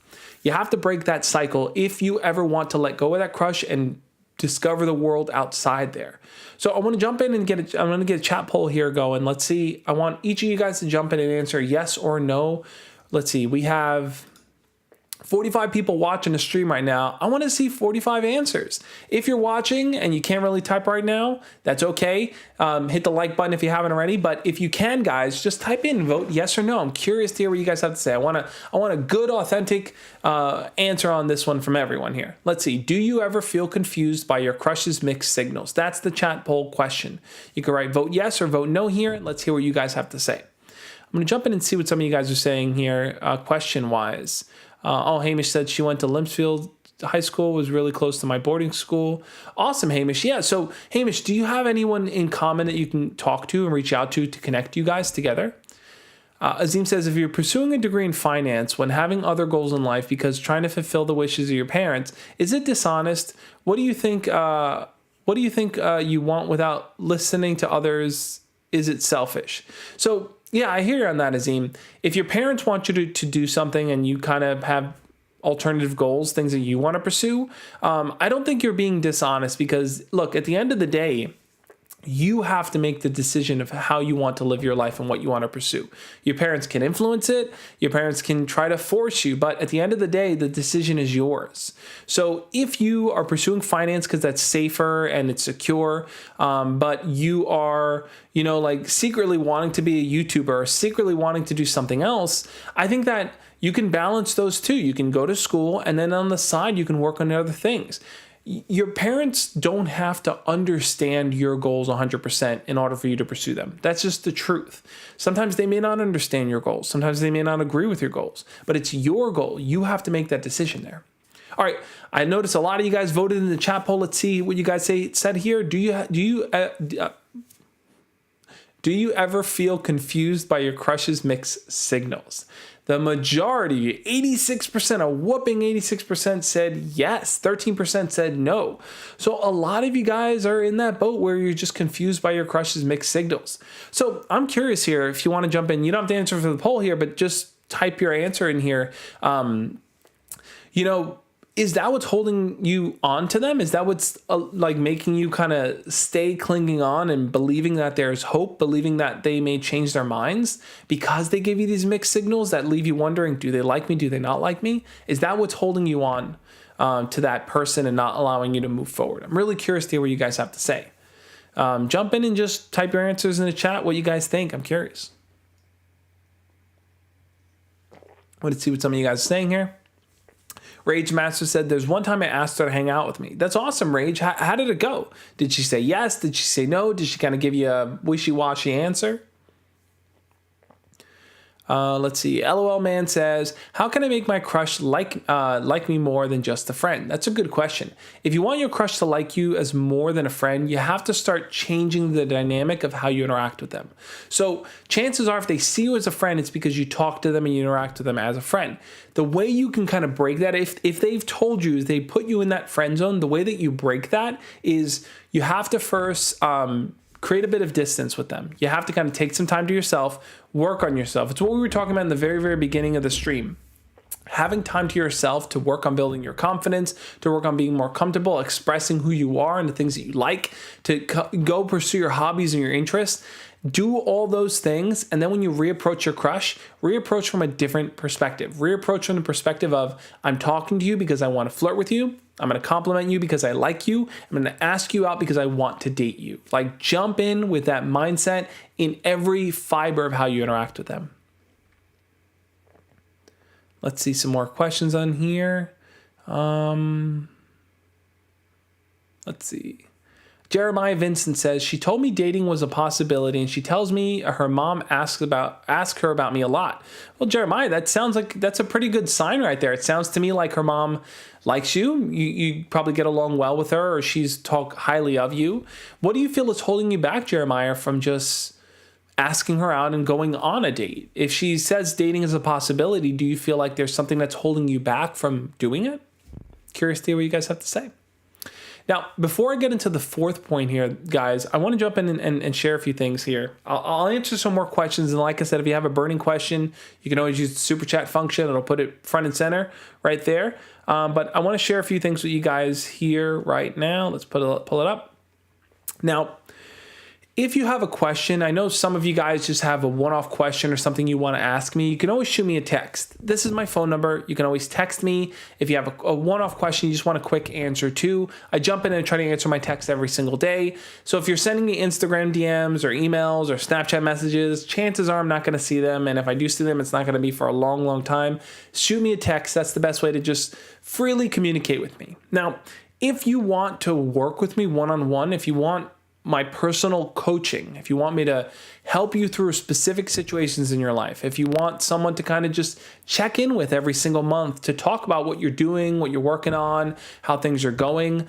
You have to break that cycle if you ever want to let go of that crush and discover the world outside there. So I want to jump in and I'm going to get a chat poll here going. Let's see. I want each of you guys to jump in and answer yes or no. Let's see. We have 45 people watching the stream right now. I want to see 45 answers. If you're watching and you can't really type right now, that's okay. Hit the like button if you haven't already. But if you can, guys, just type in and vote yes or no. I'm curious to hear what you guys have to say. I want a good, authentic answer on this one from everyone here. Let's see. Do you ever feel confused by your crush's mixed signals? That's the chat poll question. You can write vote yes or vote no here. Let's hear what you guys have to say. I'm going to jump in and see what some of you guys are saying here question-wise. Hamish said she went to Limpsfield High School, was really close to my boarding school. Awesome, Hamish. Yeah, so Hamish, do you have anyone in common that you can talk to and reach out to connect you guys together? Azim says, if you're pursuing a degree in finance when having other goals in life because trying to fulfill the wishes of your parents, is it dishonest? What do you think you want without listening to others? Is it selfish? So yeah, I hear you on that, Azim. If your parents want you to do something and you kind of have alternative goals, things that you want to pursue, I don't think you're being dishonest because, look, at the end of the day, You have to make the decision of how you want to live your life and what you want to pursue. Your parents can influence it. Your parents can try to force you. But at the end of the day, the decision is yours. So if you are pursuing finance because that's safer and it's secure, but you are, like secretly wanting to be a YouTuber or secretly wanting to do something else, I think that you can balance those two. You can go to school and then on the side, you can work on other things. Your parents don't have to understand your goals 100% in order for you to pursue them. That's just the truth. Sometimes they may not understand your goals. Sometimes they may not agree with your goals, but it's your goal. You have to make that decision there. All right. I noticed a lot of you guys voted in the chat poll. Let's see what you guys said here. Do you ever feel confused by your crush's mixed signals? The majority, 86%, a whooping 86% said yes. 13% said no. So a lot of you guys are in that boat where you're just confused by your crush's mixed signals. So I'm curious here, if you want to jump in, you don't have to answer for the poll here, but just type your answer in here. Is that what's holding you on to them? Is that what's making you kind of stay clinging on and believing that there's hope, believing that they may change their minds because they give you these mixed signals that leave you wondering, do they like me? Do they not like me? Is that what's holding you on to that person and not allowing you to move forward? I'm really curious to hear what you guys have to say. Jump in and just type your answers in the chat, what you guys think. I'm curious. Let's see what some of you guys are saying here. Rage Master said, there's one time I asked her to hang out with me. That's awesome, Rage. How did it go? Did she say yes? Did she say no? Did she kind of give you a wishy-washy answer? Let's see. LOL Man says, how can I make my crush like me more than just a friend? That's a good question. If you want your crush to like you as more than a friend, you have to start changing the dynamic of how you interact with them. So chances are if they see you as a friend, it's because you talk to them and you interact with them as a friend. The way you can kind of break that, if they've told you, they put you in that friend zone, the way that you break that is you have to first create a bit of distance with them. You have to kind of take some time to yourself, work on yourself. It's what we were talking about in the very, very beginning of the stream. Having time to yourself to work on building your confidence, to work on being more comfortable, expressing who you are and the things that you like, to go pursue your hobbies and your interests. Do all those things, and then when you reapproach your crush, reapproach from a different perspective. Reapproach from the perspective of, I'm talking to you because I want to flirt with you. I'm going to compliment you because I like you. I'm going to ask you out because I want to date you. Like, jump in with that mindset in every fiber of how you interact with them. Let's see some more questions on here. Let's see. Jeremiah Vincent says, she told me dating was a possibility and she tells me her mom asks her about me a lot. Well, Jeremiah, that sounds like that's a pretty good sign right there. It sounds to me like her mom likes you. You probably get along well with her, or she's talked highly of you. What do you feel is holding you back, Jeremiah, from just asking her out and going on a date? If she says dating is a possibility, do you feel like there's something that's holding you back from doing it? Curious to hear what you guys have to say. Now, before I get into the fourth point here, guys, I want to jump in and share a few things here. I'll answer some more questions. And like I said, if you have a burning question, you can always use the super chat function. It'll put it front and center right there. But I want to share a few things with you guys here right now. Let's pull it up. Now, if you have a question, I know some of you guys just have a one-off question or something you want to ask me, you can always shoot me a text. This is my phone number. You can always text me. If you have a one-off question you just want a quick answer to, I jump in and try to answer my text every single day. So if you're sending me Instagram DMs or emails or Snapchat messages, chances are I'm not going to see them. And if I do see them, it's not going to be for a long, long time. Shoot me a text. That's the best way to just freely communicate with me. Now, if you want to work with me one-on-one, if you want my personal coaching, if you want me to help you through specific situations in your life, if you want someone to kind of just check in with every single month to talk about what you're doing, what you're working on, how things are going,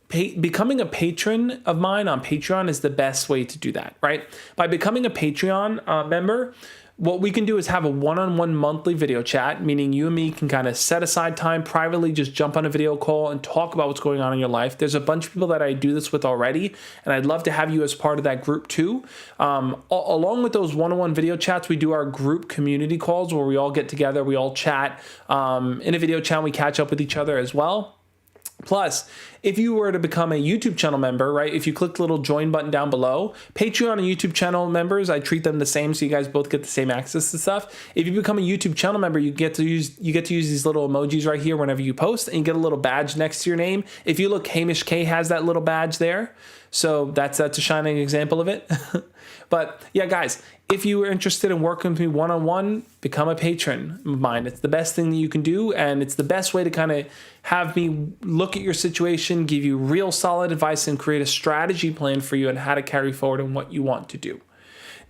becoming a patron of mine on Patreon is the best way to do that, right? By becoming a Patreon member, what we can do is have a one-on-one monthly video chat, meaning you and me can kind of set aside time privately, just jump on a video call and talk about what's going on in your life. There's a bunch of people that I do this with already, and I'd love to have you as part of that group too. Along with those one-on-one video chats, we do our group community calls where we all get together, we all chat. In a video chat, we catch up with each other as well. Plus, if you were to become a YouTube channel member, right, if you click the little join button down below, Patreon and YouTube channel members, I treat them the same, so you guys both get the same access to stuff. If you become a YouTube channel member, you get to use these little emojis right here whenever you post, and you get a little badge next to your name. If you look, Hamish K has that little badge there. So that's a shining example of it. But yeah, guys, if you are interested in working with me one-on-one, become a patron of mine. It's the best thing that you can do, and it's the best way to kind of have me look at your situation, give you real solid advice, and create a strategy plan for you on how to carry forward and what you want to do.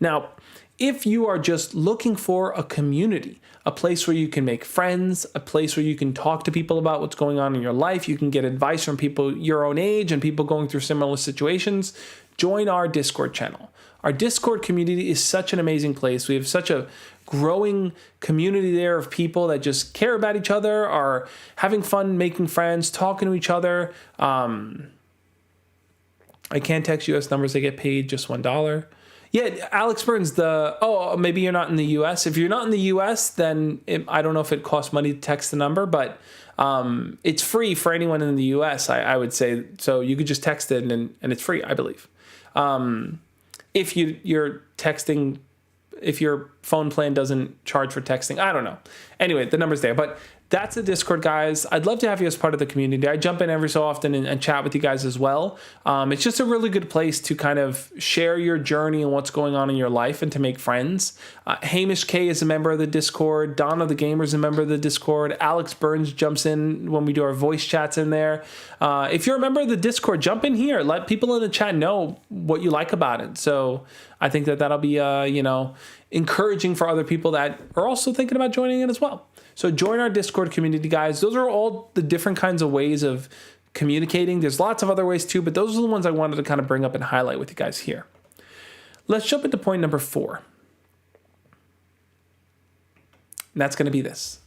Now, if you are just looking for a community, a place where you can make friends, a place where you can talk to people about what's going on in your life, you can get advice from people your own age and people going through similar situations, join our Discord channel. Our Discord community is such an amazing place. We have such a growing community there of people that just care about each other, are having fun, making friends, talking to each other. I can't text US numbers. They get paid just $1. Yeah, Alex Burns, maybe you're not in the U.S. If you're not in the U.S., then I don't know if it costs money to text the number, but it's free for anyone in the U.S., I would say. So you could just text it, and it's free, I believe. If you're texting, if your phone plan doesn't charge for texting, I don't know. Anyway, the number's there. But that's the Discord, guys. I'd love to have you as part of the community. I jump in every so often and chat with you guys as well. It's just a really good place to kind of share your journey and what's going on in your life and to make friends. Hamish K is a member of the Discord. Donna the Gamer is a member of the Discord. Alex Burns jumps in when we do our voice chats in there. If you're a member of the Discord, jump in here. Let people in the chat know what you like about it. So I think that'll be, encouraging for other people that are also thinking about joining it as well. So join our Discord community, guys. Those are all the different kinds of ways of communicating. There's lots of other ways too, but those are the ones I wanted to kind of bring up and highlight with you guys here. Let's jump into point number 4. And that's going to be this.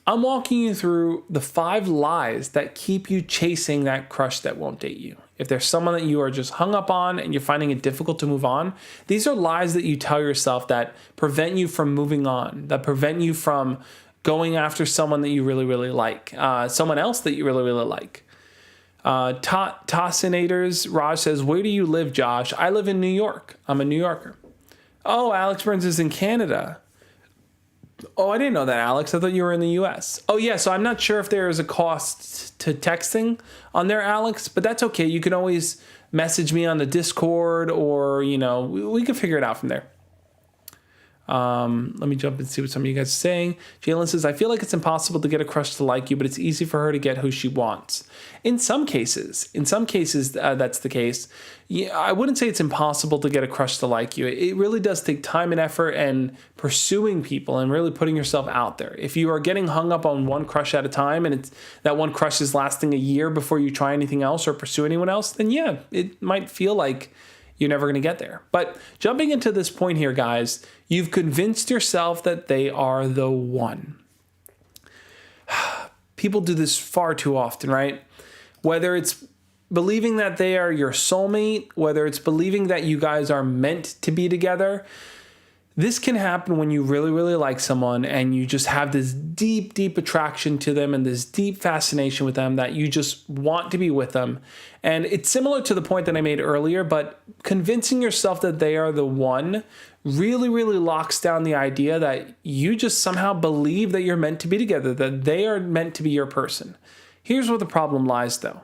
I'm walking you through the 5 lies that keep you chasing that crush that won't date you. If there's someone that you are just hung up on and you're finding it difficult to move on, these are lies that you tell yourself that prevent you from moving on, that prevent you from going after someone that you really, really like, someone else that you really, really like. Tossinators, Raj says, where do you live, Josh? I live in New York. I'm a New Yorker. Oh, Alex Burns is in Canada. Oh, I didn't know that, Alex. I thought you were in the U.S. Oh, yeah, so I'm not sure if there is a cost to texting on there, Alex, but that's okay. You can always message me on the Discord or, we can figure it out from there. Let me jump and see what some of you guys are saying. Jalen says, I feel like it's impossible to get a crush to like you, but it's easy for her to get who she wants. In some cases, that's the case. Yeah, I wouldn't say it's impossible to get a crush to like you. It really does take time and effort and pursuing people and really putting yourself out there. If you are getting hung up on one crush at a time and that one crush is lasting a year before you try anything else or pursue anyone else, then yeah, it might feel like you're never going to get there. But jumping into this point here, guys, you've convinced yourself that they are the one. People do this far too often, right? Whether it's believing that they are your soulmate, whether it's believing that you guys are meant to be together, this can happen when you really, really like someone and you just have this deep, deep attraction to them and this deep fascination with them that you just want to be with them. And it's similar to the point that I made earlier, but convincing yourself that they are the one really, really locks down the idea that you just somehow believe that you're meant to be together, that they are meant to be your person. Here's where the problem lies, though.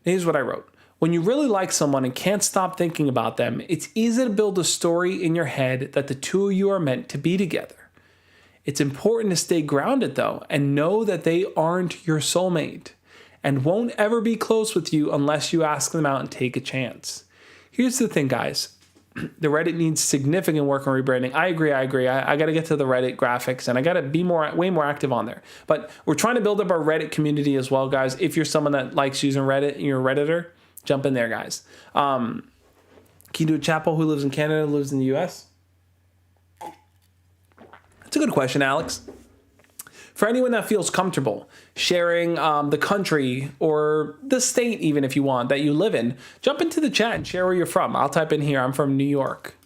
Here's what I wrote. When you really like someone and can't stop thinking about them, it's easy to build a story in your head that the two of you are meant to be together. It's important to stay grounded, though, and know that they aren't your soulmate and won't ever be close with you unless you ask them out and take a chance. Here's the thing, guys. The Reddit needs significant work on rebranding. I agree. I got to get to the Reddit graphics and I got to be way more active on there. But we're trying to build up our Reddit community as well, guys. If you're someone that likes using Reddit and you're a Redditor, jump in there, guys. Can you do a Chapel who lives in Canada, lives in the U.S.? That's a good question, Alex. For anyone that feels comfortable sharing the country or the state, even if you want, that you live in, jump into the chat and share where you're from. I'll type in here, I'm from New York.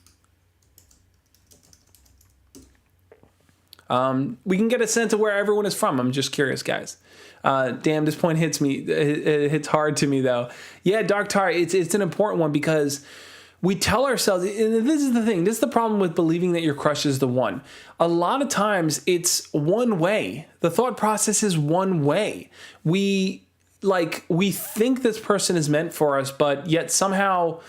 We can get a sense of where everyone is from. I'm just curious, guys. Damn, this point hits me. It hits hard to me, though. Yeah, Dark Tar, it's an important one because we tell ourselves, and this is the thing, this is the problem with believing that your crush is the one. A lot of times it's one way. The thought process is one way. We think this person is meant for us, but yet somehow,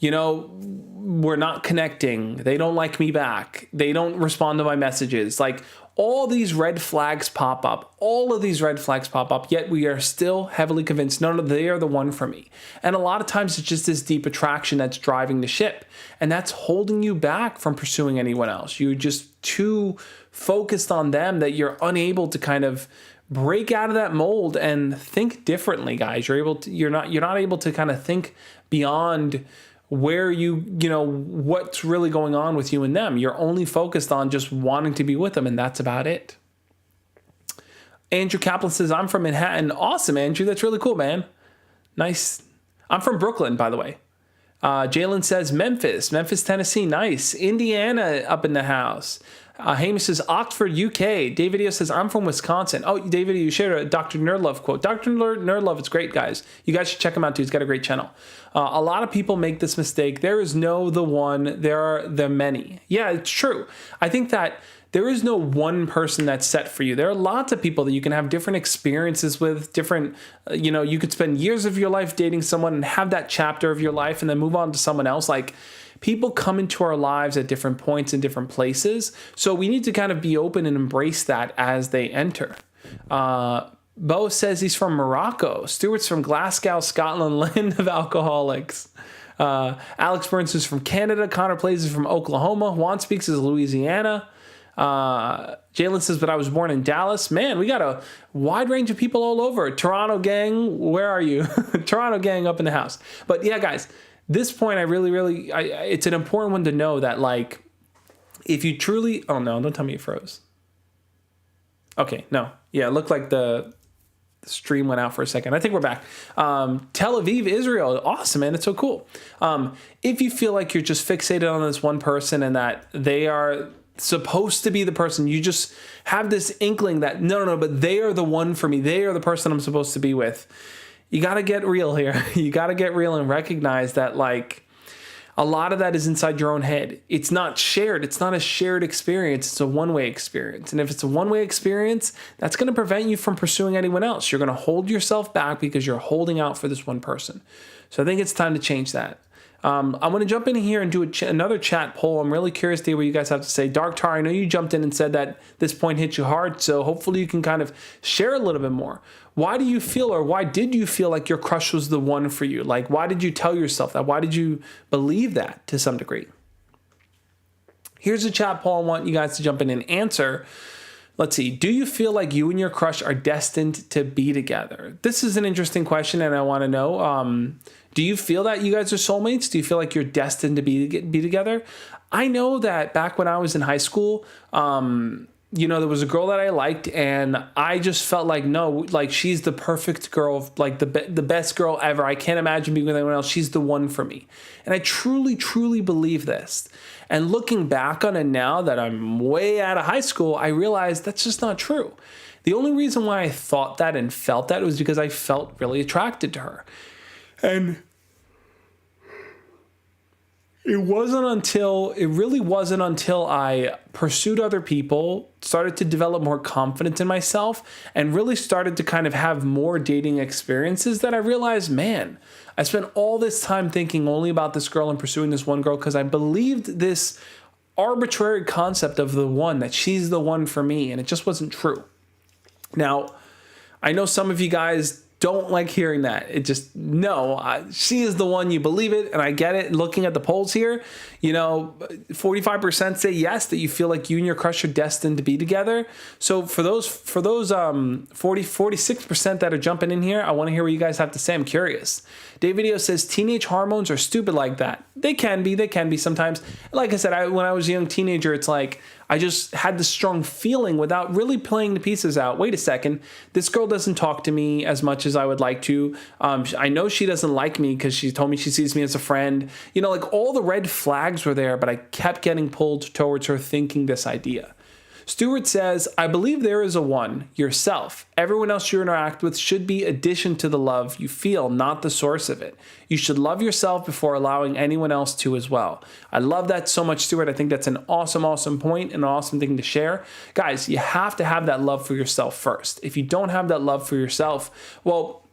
we're not connecting. They don't like me back. They don't respond to my messages. Like, all these red flags pop up. All of these red flags pop up, yet we are still heavily convinced, no, they are the one for me. And a lot of times it's just this deep attraction that's driving the ship. And that's holding you back from pursuing anyone else. You're just too focused on them that you're unable to kind of break out of that mold and think differently, guys. You're not able to kind of think beyond where what's really going on with you and them. You're only focused on just wanting to be with them, and that's about it. Andrew Kaplan says, I'm from Manhattan. Awesome, Andrew. That's really cool, man. Nice. I'm from Brooklyn, by the way. Jalen says Memphis, Tennessee. Nice. Indiana up in the house. Hamish says Oxford, UK. David says I'm from Wisconsin. Oh, David, you shared a Dr. Nerdlove quote. Dr. Nerdlove, it's great, guys. You guys should check him out too. He's got a great channel. A lot of people make this mistake. There is no the one. There are the many. Yeah, it's true. I think that there is no one person that's set for you. There are lots of people that you can have different experiences with, different, you could spend years of your life dating someone and have that chapter of your life and then move on to someone else. Like, people come into our lives at different points in different places. So we need to kind of be open and embrace that as they enter. Bo says he's from Morocco. Stuart's from Glasgow, Scotland, land of alcoholics. Alex Burns is from Canada. Connor Plays is from Oklahoma. Juan Speaks is Louisiana. Jalen says, but I was born in Dallas. Man, we got a wide range of people all over. Toronto gang, where are you? Toronto gang up in the house. But yeah, guys, this point, it's an important one to know that, like, if you truly, oh no, don't tell me it froze. Okay, no. Yeah, it looked like the stream went out for a second. I think we're back. Tel Aviv, Israel. Awesome, man. That's so cool. If you feel like you're just fixated on this one person and that they are supposed to be the person, you just have this inkling that, no, but they are the one for me. They are the person I'm supposed to be with. You got to get real here. You got to get real and recognize that, like, a lot of that is inside your own head. It's not shared. It's not a shared experience. It's a one-way experience. And if it's a one-way experience, that's going to prevent you from pursuing anyone else. You're going to hold yourself back because you're holding out for this one person. So I think it's time to change that. I'm going to jump in here and do another chat poll. I'm really curious to hear what you guys have to say. Dark Tar, I know you jumped in and said that this point hit you hard, so hopefully you can kind of share a little bit more. Why do you feel, or why did you feel like your crush was the one for you? Like, why did you tell yourself that? Why did you believe that to some degree? Here's a chat poll I want you guys to jump in and answer. Let's see. Do you feel like you and your crush are destined to be together? This is an interesting question, and I want to know, do you feel that you guys are soulmates? Do you feel like you're destined to be together? I know that back when I was in high school, there was a girl that I liked, and I just felt like, no, like, she's the perfect girl, like the best girl ever. I can't imagine being with anyone else. She's the one for me. And I truly, truly believe this. And looking back on it now that I'm way out of high school, I realized that's just not true. The only reason why I thought that and felt that was because I felt really attracted to her. And it really wasn't until I pursued other people, started to develop more confidence in myself, and really started to kind of have more dating experiences that I realized, man, I spent all this time thinking only about this girl and pursuing this one girl because I believed this arbitrary concept of the one, that she's the one for me, and it just wasn't true. Now, I know some of you guys don't like hearing that. It just, no, she is the one. You believe it, and I get it. Looking at the polls here, 45% say yes, that you feel like you and your crush are destined to be together. So for those 46% that are jumping in here, I want to hear what you guys have to say. I'm curious. Dave Video says teenage hormones are stupid like that. They can be sometimes. Like I said, when I was a young teenager, it's like I just had this strong feeling without really playing the pieces out. Wait a second, this girl doesn't talk to me as much as I would like to. I know she doesn't like me because she told me she sees me as a friend. Like, all the red flags were there, but I kept getting pulled towards her thinking this idea. Stuart says, I believe there is a one, yourself. Everyone else you interact with should be addition to the love you feel, not the source of it. You should love yourself before allowing anyone else to as well. I love that so much, Stuart. I think that's an awesome, awesome point and an awesome thing to share. Guys, you have to have that love for yourself first. If you don't have that love for yourself, well,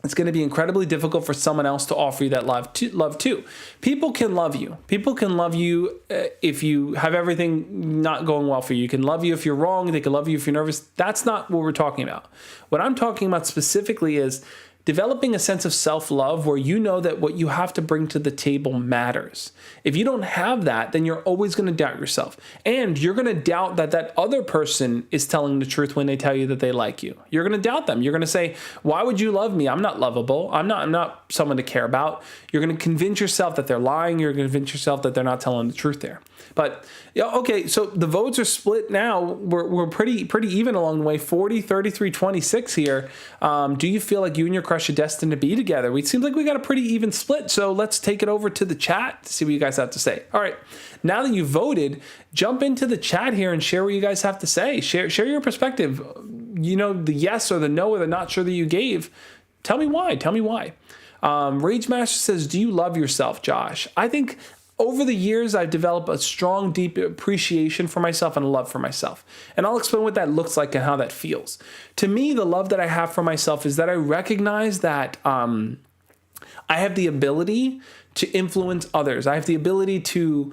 it's going to be incredibly difficult for someone else to offer you that love too. People can love you. People can love you if you have everything not going well for you. You can love you if you're wrong. They can love you if you're nervous. That's not what we're talking about. What I'm talking about specifically is developing a sense of self-love where you know that what you have to bring to the table matters. If you don't have that, then you're always going to doubt yourself. And you're going to doubt that that other person is telling the truth when they tell you that they like you. You're going to doubt them. You're going to say, why would you love me? I'm not lovable. I'm not someone to care about. You're going to convince yourself that they're lying. You're going to convince yourself that they're not telling the truth there. But yeah, okay, so the votes are split now. We're pretty even along the way. 40, 33, 26 here. Do you feel like you and your crush are destined to be together? It seems like we got a pretty even split. So let's take it over to the chat to see what you guys have to say. All right, now that you voted, jump into the chat here and share what you guys have to say. Share your perspective. You know, the yes or the no or the not sure that you gave. Tell me why. Tell me why. Rage Master says, do you love yourself, Josh? I think over the years, I've developed a strong, deep appreciation for myself and a love for myself. And I'll explain what that looks like and how that feels. To me, the love that I have for myself is that I recognize that I have the ability to influence others. I have the ability to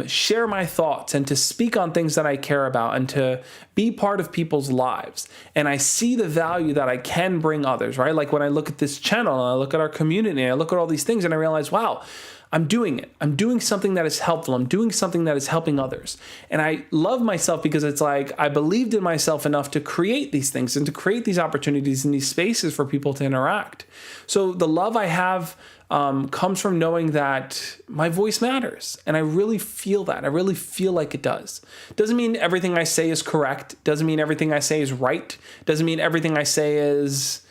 share my thoughts and to speak on things that I care about and to be part of people's lives. And I see the value that I can bring others, right? Like when I look at this channel and I look at our community and I look at all these things and I realize, wow, I'm doing it. I'm doing something that is helpful. I'm doing something that is helping others. And I love myself because it's like I believed in myself enough to create these things and to create these opportunities and these spaces for people to interact. So the love I have comes from knowing that my voice matters. And I really feel that. I really feel like it does. Doesn't mean everything I say is correct. Doesn't mean everything I say is right. Doesn't mean everything I say is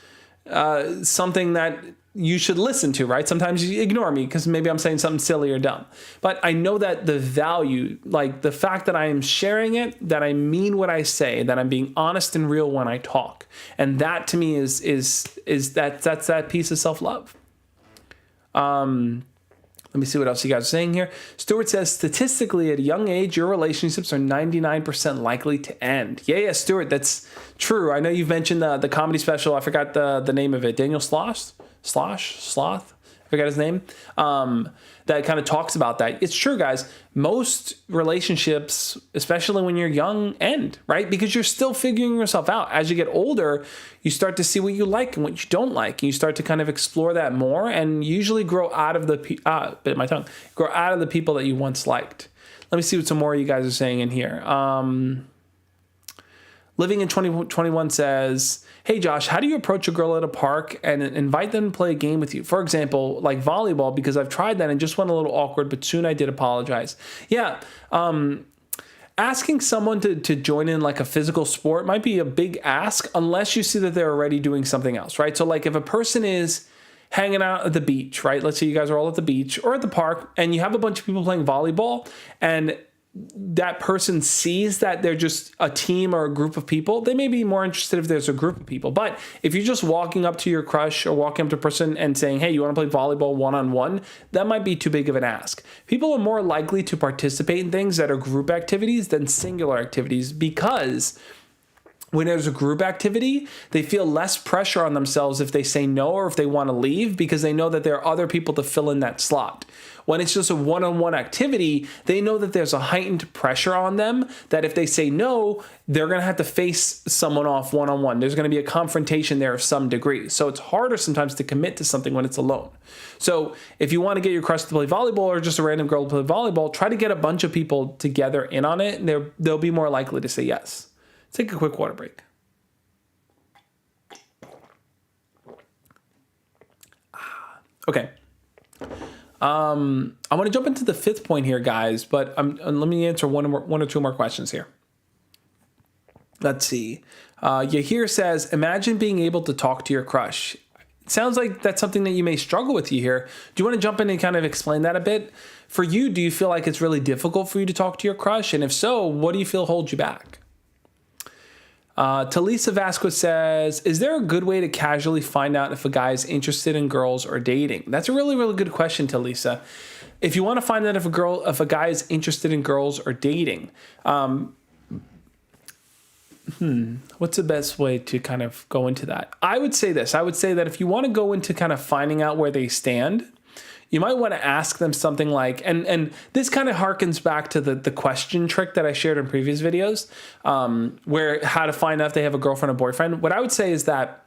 something that you should listen to, right? Sometimes you ignore me because maybe I'm saying something silly or dumb. But I know that the value, like the fact that I am sharing it, that I mean what I say, that I'm being honest and real when I talk. And that to me is that's that piece of self-love. Let me see what else you guys are saying here. Stuart says, statistically, at a young age, your relationships are 99% likely to end. Yeah, Stuart, that's true. I know you've mentioned the comedy special. I forgot the name of it. Daniel Sloth? I forgot his name. That kind of talks about that. It's true, guys. Most relationships, especially when you're young, end, right? Because you're still figuring yourself out. As you get older, you start to see what you like and what you don't like. And you start to kind of explore that more and usually grow out of the grow out of the people that you once liked. Let me see what some more of you guys are saying in here. Living in 2021 says, hey, Josh, how do you approach a girl at a park and invite them to play a game with you? For example, like volleyball, because I've tried that and just went a little awkward, but soon I did apologize. Yeah, asking someone to join in like a physical sport might be a big ask unless you see that they're already doing something else, right? So like if a person is hanging out at the beach, right? Let's say you guys are all at the beach or at the park and you have a bunch of people playing volleyball and that person sees that they're just a team or a group of people, they may be more interested if there's a group of people. But if you're just walking up to your crush or walking up to a person and saying, hey, you want to play volleyball one-on-one, that might be too big of an ask. People are more likely to participate in things that are group activities than singular activities because when there's a group activity, they feel less pressure on themselves if they say no or if they want to leave because they know that there are other people to fill in that slot. When it's just a one-on-one activity, they know that there's a heightened pressure on them that if they say no, they're going to have to face someone off one-on-one. There's going to be a confrontation there of some degree. So it's harder sometimes to commit to something when it's alone. So if you want to get your crush to play volleyball or just a random girl to play volleyball, try to get a bunch of people together in on it, and they'll be more likely to say yes. Take a quick water break. Okay. I want to jump into the fifth point here, guys, but let me answer one or two more questions here. Let's see. Yahir says, imagine being able to talk to your crush. It sounds like that's something that you may struggle with, Yahir. Do you want to jump in and kind of explain that a bit? For you, do you feel like it's really difficult for you to talk to your crush? And if so, what do you feel holds you back? Talisa Vasquez says, is there a good way to casually find out if a guy is interested in girls or dating? That's a really, really good question, Talisa. If you want to find out if a guy is interested in girls or dating, what's the best way to kind of go into that? I would say this. I would say that if you want to go into kind of finding out where they stand, you might want to ask them something like, and this kind of harkens back to the question trick that I shared in previous videos, where how to find out if they have a girlfriend or boyfriend. What I would say is that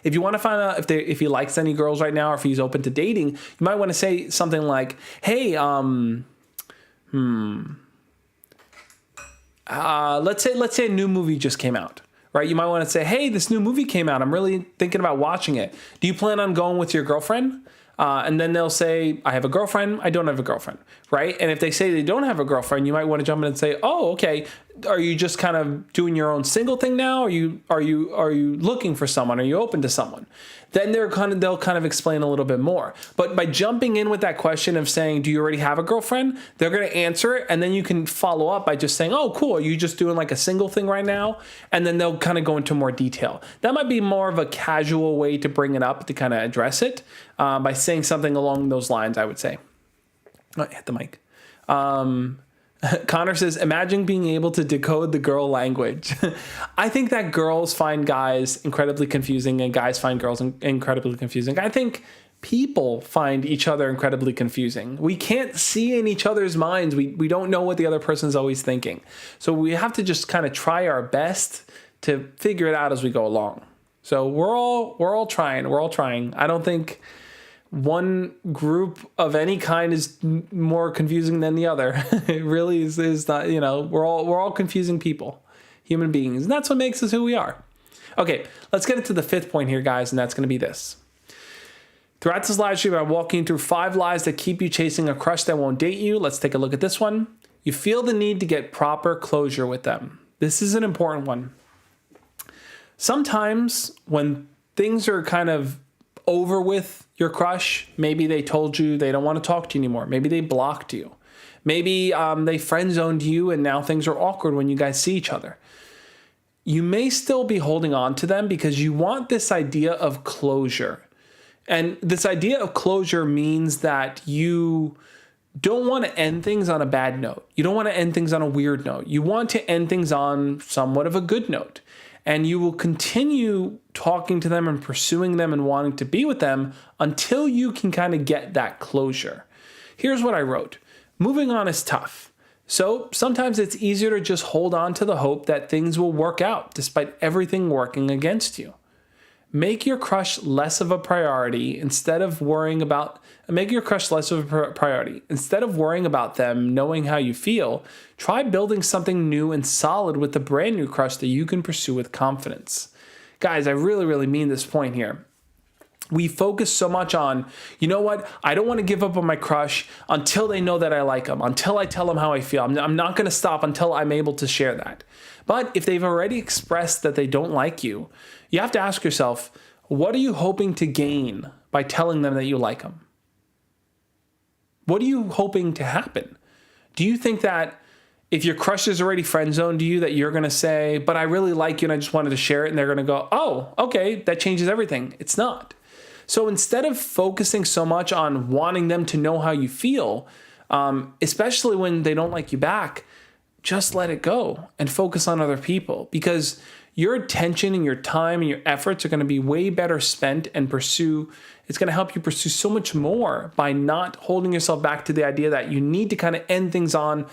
if you want to find out if he likes any girls right now or if he's open to dating, you might want to say something like, hey, let's say a new movie just came out, right? You might want to say, hey, this new movie came out. I'm really thinking about watching it. Do you plan on going with your girlfriend? And then they'll say, I have a girlfriend. I don't have a girlfriend, right? And if they say they don't have a girlfriend, you might want to jump in and say, oh, okay. Are you just kind of doing your own single thing now? Are you looking for someone? Are you open to someone? Then they'll kind of explain a little bit more. But by jumping in with that question of saying, do you already have a girlfriend? They're going to answer it. And then you can follow up by just saying, oh, cool. Are you just doing like a single thing right now? And then they'll kind of go into more detail. That might be more of a casual way to bring it up to kind of address it by saying something along those lines, I would say. Oh, hit the mic. Connor says, imagine being able to decode the girl language. I think that girls find guys incredibly confusing and guys find girls incredibly confusing. I think people find each other incredibly confusing. We can't see in each other's minds. We don't know what the other person's always thinking. So we have to just kind of try our best to figure it out as we go along. So we're all trying. I don't think one group of any kind is more confusing than the other. It really is not, we're all confusing people, human beings. And that's what makes us who we are. Okay, let's get into the fifth point here, guys, and that's going to be this. Throughout this live stream, I'm walking through 5 lies that keep you chasing a crush that won't date you. Let's take a look at this one. You feel the need to get proper closure with them. This is an important one. Sometimes when things are kind of over with your crush, maybe they told you they don't want to talk to you anymore. Maybe they blocked you. Maybe they friend zoned you and now things are awkward when you guys see each other. You may still be holding on to them because you want this idea of closure. And this idea of closure means that you don't want to end things on a bad note. You don't want to end things on a weird note. You want to end things on somewhat of a good note. And you will continue talking to them and pursuing them and wanting to be with them until you can kind of get that closure. Here's what I wrote. Moving on is tough. So sometimes it's easier to just hold on to the hope that things will work out despite everything working against you. Make your crush less of a priority instead of worrying about them knowing how you feel. Try building something new and solid with a brand new crush that you can pursue with confidence. Guys, I really, really mean this point here. We focus so much on, you know what? I don't want to give up on my crush until they know that I like them, until I tell them how I feel. I'm not going to stop until I'm able to share that. But if they've already expressed that they don't like you, you have to ask yourself, what are you hoping to gain by telling them that you like them? What are you hoping to happen? Do you think that if your crush is already friend zoned to you, that you're going to say, but I really like you and I just wanted to share it, and they're going to go, oh, okay, that changes everything. It's not. So instead of focusing so much on wanting them to know how you feel, especially when they don't like you back, just let it go and focus on other people, because your attention and your time and your efforts are going to be way better spent and it's going to help you pursue so much more by not holding yourself back to the idea that you need to kind of end things on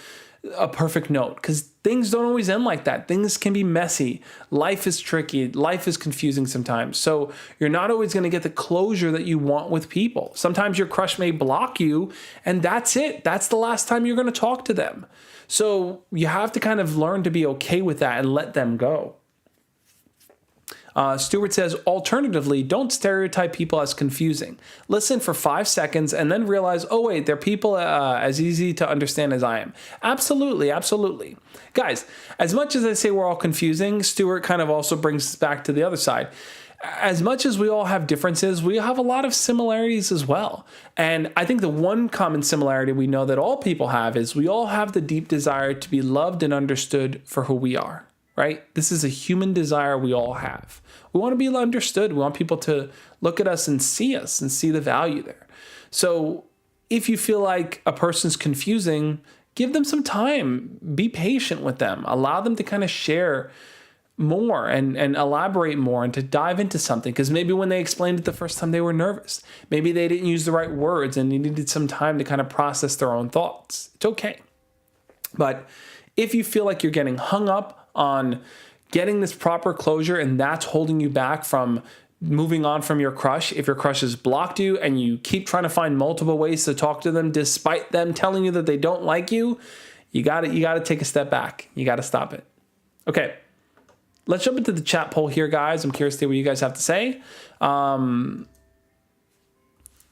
a perfect note, because things don't always end like that. Things can be messy. Life is tricky. Life is confusing sometimes. So you're not always going to get the closure that you want with people. Sometimes your crush may block you, and that's it. That's the last time you're going to talk to them. So you have to kind of learn to be okay with that and let them go. Stuart says, alternatively, don't stereotype people as confusing. Listen for 5 seconds and then realize, oh, wait, they're people as easy to understand as I am. Absolutely, absolutely. Guys, as much as I say we're all confusing, Stuart kind of also brings us back to the other side. As much as we all have differences, we have a lot of similarities as well. And I think the one common similarity we know that all people have is we all have the deep desire to be loved and understood for who we are. right? This is a human desire we all have. We want to be understood. We want people to look at us and see the value there. So if you feel like a person's confusing, give them some time. Be patient with them. Allow them to kind of share more and elaborate more and to dive into something. Because maybe when they explained it the first time, they were nervous. Maybe they didn't use the right words and they needed some time to kind of process their own thoughts. It's okay. But if you feel like you're getting hung up on getting this proper closure and that's holding you back from moving on from your crush, if your crush has blocked you and you keep trying to find multiple ways to talk to them despite them telling you that they don't like you, you got to take a step back. You got to stop it. Okay. Let's jump into the chat poll here, guys. I'm curious to hear what you guys have to say.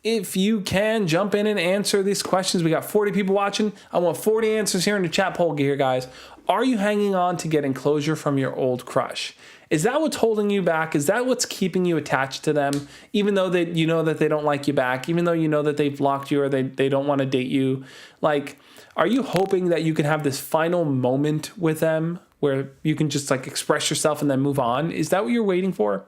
If you can, jump in and answer these questions. We got 40 people watching. I want 40 answers here in the chat poll here, guys. Are you hanging on to getting closure from your old crush? Is that what's holding you back? Is that what's keeping you attached to them? Even though that you know that they don't like you back, even though you know that they've blocked you or they don't want to date you. Like, are you hoping that you can have this final moment with them where you can just like express yourself and then move on? Is that what you're waiting for?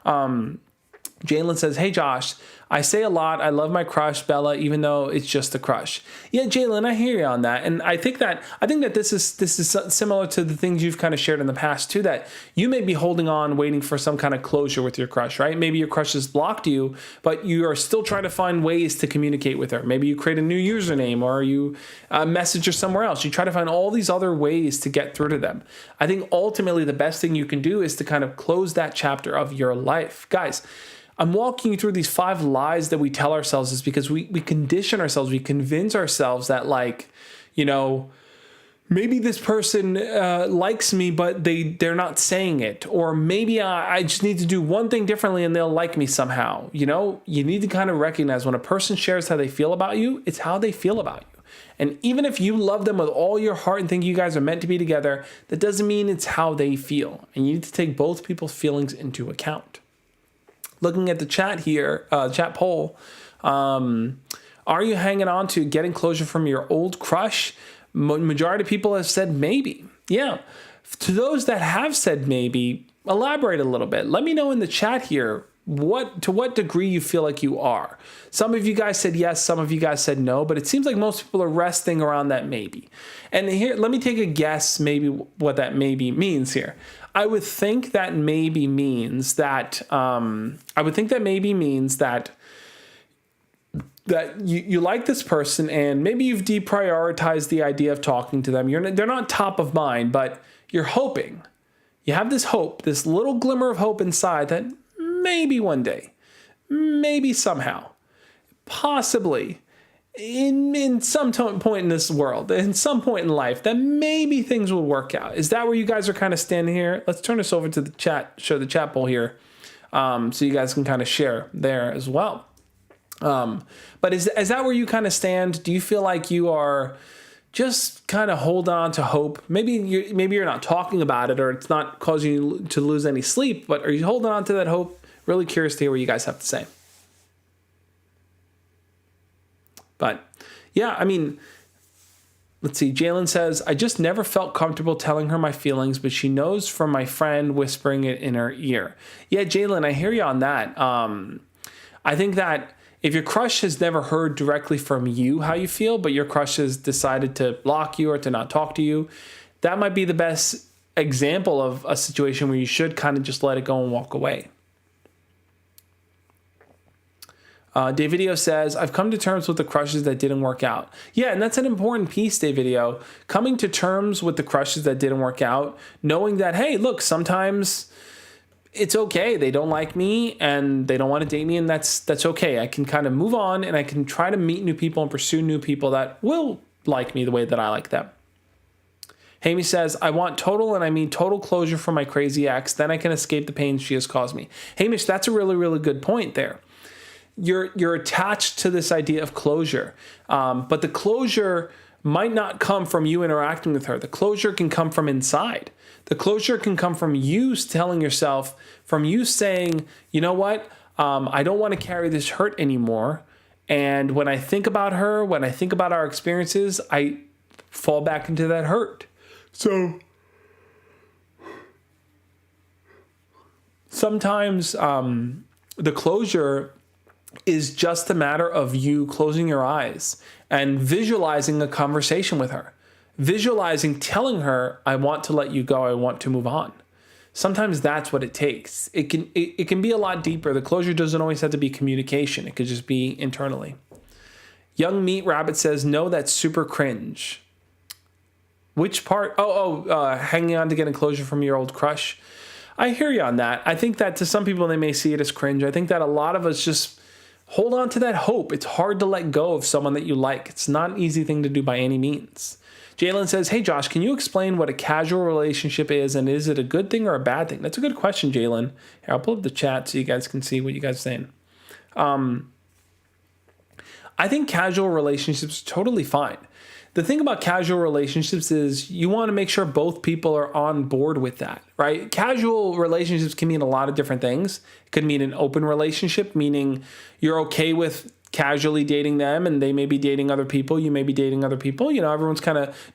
Jalen says, hey, Josh, I say a lot, I love my crush, Bella, even though it's just a crush. Yeah, Jalen, I hear you on that. And I think that this is similar to the things you've kind of shared in the past too, that you may be holding on, waiting for some kind of closure with your crush, right? Maybe your crush has blocked you, but you are still trying to find ways to communicate with her. Maybe you create a new username or you message her somewhere else. You try to find all these other ways to get through to them. I think ultimately the best thing you can do is to kind of close that chapter of your life. Guys, I'm walking you through these 5 lies that we tell ourselves is because we condition ourselves. We convince ourselves that, like, you know, maybe this person likes me, but they're not saying it. Or maybe I just need to do one thing differently and they'll like me somehow. You know, you need to kind of recognize when a person shares how they feel about you, it's how they feel about you. And even if you love them with all your heart and think you guys are meant to be together, that doesn't mean it's how they feel. And you need to take both people's feelings into account. Looking at the chat here, chat poll, are you hanging on to getting closure from your old crush? Majority of people have said maybe. Yeah. To those that have said maybe, elaborate a little bit. Let me know in the chat here to what degree you feel like you are. Some of you guys said yes, some of you guys said no, but it seems like most people are resting around that maybe. And here, let me take a guess maybe what that maybe means here. I would think that maybe means that that you like this person and maybe you've deprioritized the idea of talking to them. They're not top of mind, but you're hoping. You have this hope, this little glimmer of hope inside that maybe one day, maybe somehow, possibly in some point in this world, in some point in life, that maybe things will work out. Is that where you guys are kind of standing here? Let's turn this over to the chat, show the chat poll here, so you guys can kind of share there as well. But is that where you kind of stand? Do you feel like you are just kind of hold on to hope? Maybe you're not talking about it or it's not causing you to lose any sleep, but are you holding on to that hope? Really curious to hear what you guys have to say. But yeah, I mean, let's see. Jalen says, I just never felt comfortable telling her my feelings, but she knows from my friend whispering it in her ear. Yeah, Jalen, I hear you on that. I think that if your crush has never heard directly from you how you feel, but your crush has decided to block you or to not talk to you, that might be the best example of a situation where you should kind of just let it go and walk away. Davidio says, I've come to terms with the crushes that didn't work out. Yeah, and that's an important piece, Davidio. Coming to terms with the crushes that didn't work out, knowing that, hey, look, sometimes it's okay. They don't like me and they don't want to date me, and that's okay. I can kind of move on and I can try to meet new people and pursue new people that will like me the way that I like them. Hammy says, I want total, and I mean total closure from my crazy ex. Then I can escape the pain she has caused me. Hamish, that's a really, really good point there. You're attached to this idea of closure, but the closure might not come from you interacting with her. The closure can come from inside. The closure can come from you telling yourself, from you saying, you know what, I don't want to carry this hurt anymore. And when I think about her, when I think about our experiences, I fall back into that hurt. So sometimes the closure is just a matter of you closing your eyes and visualizing a conversation with her. Visualizing telling her, I want to let you go, I want to move on. Sometimes that's what it takes. It can be a lot deeper. The closure doesn't always have to be communication. It could just be internally. Young Meat Rabbit says, no, that's super cringe. Which part? Hanging on to getting closure from your old crush. I hear you on that. I think that to some people, they may see it as cringe. I think that a lot of us just hold on to that hope. It's hard to let go of someone that you like. It's not an easy thing to do by any means. Jalen says, hey, Josh, can you explain what a casual relationship is, and is it a good thing or a bad thing? That's a good question, Jalen. Here, I'll pull up the chat so you guys can see what you guys are saying. I think casual relationships are totally fine. The thing about casual relationships is you want to make sure both people are on board with that, right? Casual relationships can mean a lot of different things. It could mean an open relationship, meaning you're okay with casually dating them and they may be dating other people. You may be dating other people. Everyone's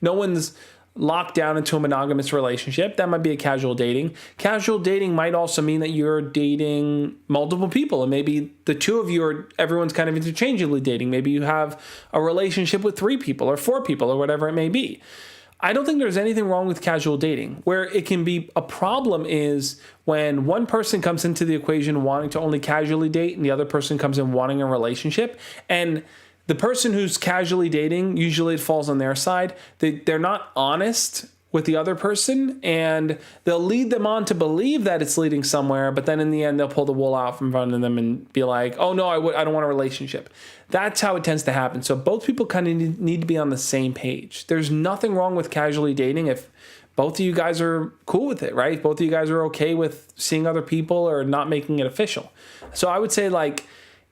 no one's locked down into a monogamous relationship. That might be a casual dating. Casual dating might also mean that you're dating multiple people, and maybe the two of you everyone's kind of interchangeably dating. Maybe you have a relationship with 3 people or 4 people or whatever it may be. I don't think there's anything wrong with casual dating. Where it can be a problem is when one person comes into the equation wanting to only casually date and the other person comes in wanting a relationship, and the person who's casually dating, usually it falls on their side. They're not honest with the other person, and they'll lead them on to believe that it's leading somewhere, but then in the end, they'll pull the wool out from front of them and be like, oh no, I don't want a relationship. That's how it tends to happen. So both people kind of need to be on the same page. There's nothing wrong with casually dating if both of you guys are cool with it, right? Both of you guys are okay with seeing other people or not making it official. So I would say,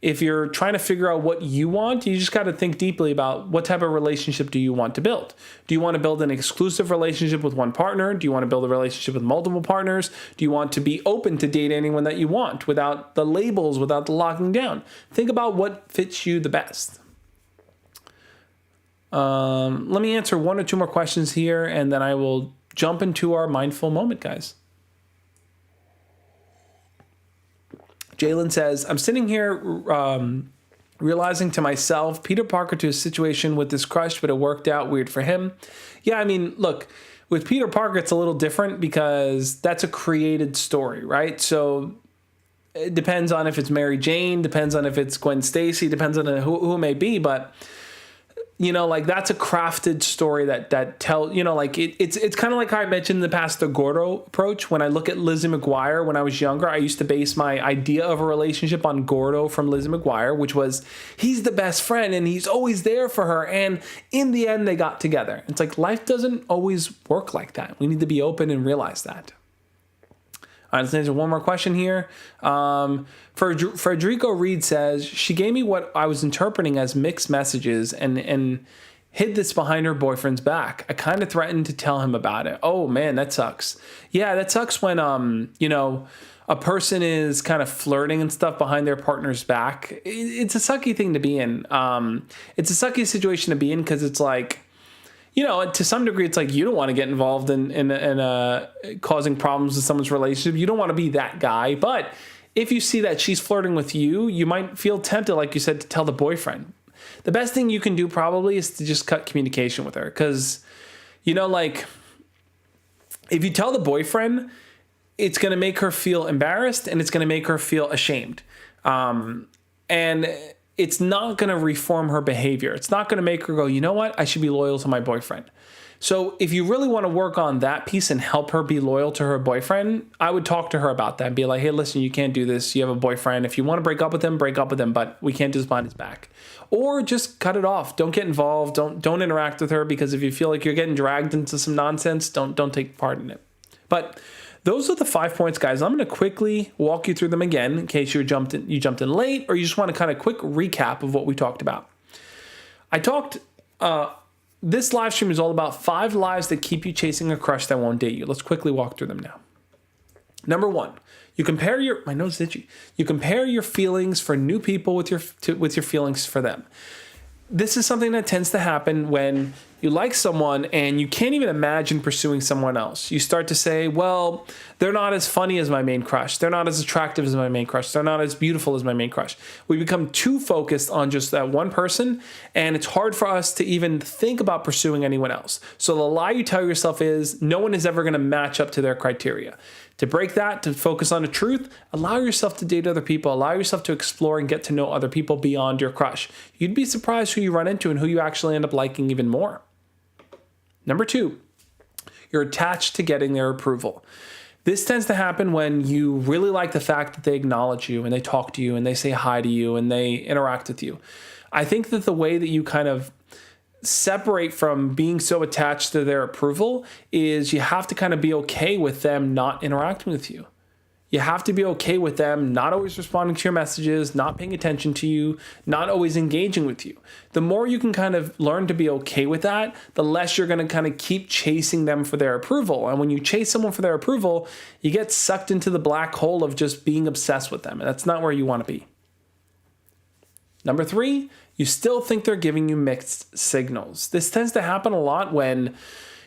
if you're trying to figure out what you want, you just got to think deeply about what type of relationship do you want to build. Do you want to build an exclusive relationship with one partner? Do you want to build a relationship with multiple partners? Do you want to be open to date anyone that you want without the labels, without the locking down? Think about what fits you the best. Let me answer 1 or 2 more questions here, and then I will jump into our mindful moment, guys. Jalen says, I'm sitting here realizing to myself, Peter Parker to a situation with this crush, but it worked out weird for him. Yeah, I mean, look, with Peter Parker, it's a little different because that's a created story, right? So it depends on if it's Mary Jane, depends on if it's Gwen Stacy, depends on who it may be, but that's a crafted story that tells, it's kind of like how I mentioned in the past, the Gordo approach. When I look at Lizzie McGuire, when I was younger, I used to base my idea of a relationship on Gordo from Lizzie McGuire, which was he's the best friend and he's always there for her. And in the end, they got together. It's like life doesn't always work like that. We need to be open and realize that. All right, let's answer one more question here. Frederico Reed says, she gave me what I was interpreting as mixed messages and hid this behind her boyfriend's back. I kind of threatened to tell him about it. Oh, man, that sucks. Yeah, that sucks when, a person is kind of flirting and stuff behind their partner's back. It's a sucky thing to be in. It's a sucky situation to be in because it's like, to some degree, it's like you don't want to get involved in causing problems with someone's relationship. You don't want to be that guy. But if you see that she's flirting with you, you might feel tempted, like you said, to tell the boyfriend. The best thing you can do probably is to just cut communication with her. Because, if you tell the boyfriend, it's going to make her feel embarrassed and it's going to make her feel ashamed. And it's not going to reform her behavior. It's not going to make her go, you know what? I should be loyal to my boyfriend. So if you really want to work on that piece and help her be loyal to her boyfriend, I would talk to her about that and be like, hey, listen, you can't do this. You have a boyfriend. If you want to break up with him, but we can't do this behind his back. Or just cut it off. Don't get involved. Don't interact with her, because if you feel like you're getting dragged into some nonsense, don't take part in it. But those are the 5 points, guys. I'm going to quickly walk you through them again in case you jumped in late, or you just want to kind of quick recap of what we talked about. This live stream is all about 5 lies that keep you chasing a crush that won't date you. Let's quickly walk through them now. Number 1, you compare my nose is itchy. You compare your feelings for new people with your feelings for them. This is something that tends to happen when you like someone and you can't even imagine pursuing someone else. You start to say, well, they're not as funny as my main crush. They're not as attractive as my main crush. They're not as beautiful as my main crush. We become too focused on just that one person, and it's hard for us to even think about pursuing anyone else. So the lie you tell yourself is no one is ever going to match up to their criteria. To break that, to focus on the truth, allow yourself to date other people. Allow yourself to explore and get to know other people beyond your crush. You'd be surprised who you run into and who you actually end up liking even more. Number 2, you're attached to getting their approval. This tends to happen when you really like the fact that they acknowledge you and they talk to you and they say hi to you and they interact with you. I think that the way that you kind of separate from being so attached to their approval is you have to kind of be okay with them not interacting with you. You have to be okay with them not always responding to your messages, not paying attention to you, not always engaging with you. The more you can kind of learn to be okay with that, the less you're going to kind of keep chasing them for their approval. And when you chase someone for their approval, you get sucked into the black hole of just being obsessed with them. And that's not where you want to be. Number 3, you still think they're giving you mixed signals. This tends to happen a lot when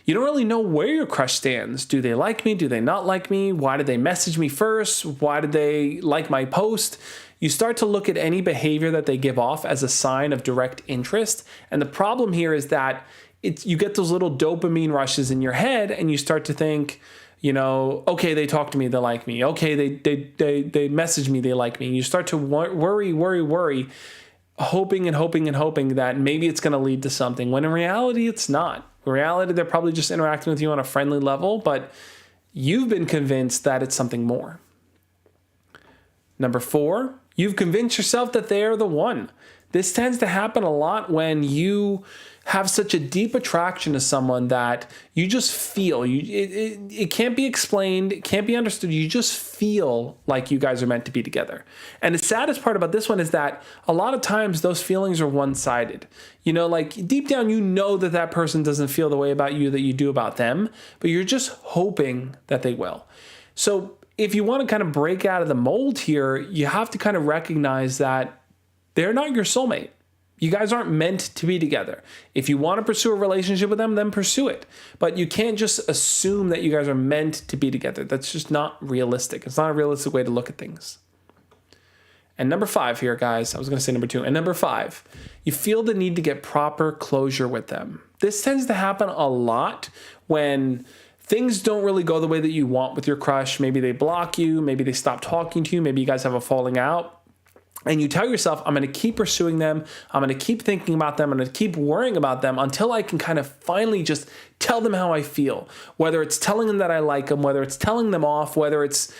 you don't really know where your crush stands. Do they like me? Do they not like me? Why did they message me first? Why did they like my post? You start to look at any behavior that they give off as a sign of direct interest. And the problem here is that you get those little dopamine rushes in your head and you start to think, okay, they talk to me, they like me. Okay, they message me, they like me. And you start to worry, hoping that maybe it's going to lead to something, when in reality, it's not. In reality, they're probably just interacting with you on a friendly level, but you've been convinced that it's something more. Number 4, you've convinced yourself that they are the one. This tends to happen a lot when you have such a deep attraction to someone that you just feel. It can't be explained, it can't be understood. You just feel like you guys are meant to be together. And the saddest part about this one is that a lot of times those feelings are one-sided. Like deep down, that person doesn't feel the way about you that you do about them, but you're just hoping that they will. So if you want to kind of break out of the mold here, you have to kind of recognize that they're not your soulmate. You guys aren't meant to be together. If you want to pursue a relationship with them, then pursue it. But you can't just assume that you guys are meant to be together. That's just not realistic. It's not a realistic way to look at things. And number 5 here, guys, I was going to say number 2. And number 5, you feel the need to get proper closure with them. This tends to happen a lot when things don't really go the way that you want with your crush. Maybe they block you. Maybe they stop talking to you. Maybe you guys have a falling out. And you tell yourself, I'm going to keep pursuing them. I'm going to keep thinking about them. I'm going to keep worrying about them until I can kind of finally just tell them how I feel. Whether it's telling them that I like them, whether it's telling them off, whether it's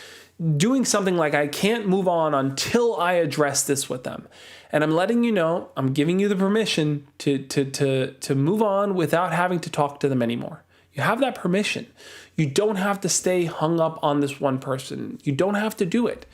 doing something like I can't move on until I address this with them. And I'm letting you know, I'm giving you the permission to move on without having to talk to them anymore. You have that permission. You don't have to stay hung up on this one person. You don't have to do it.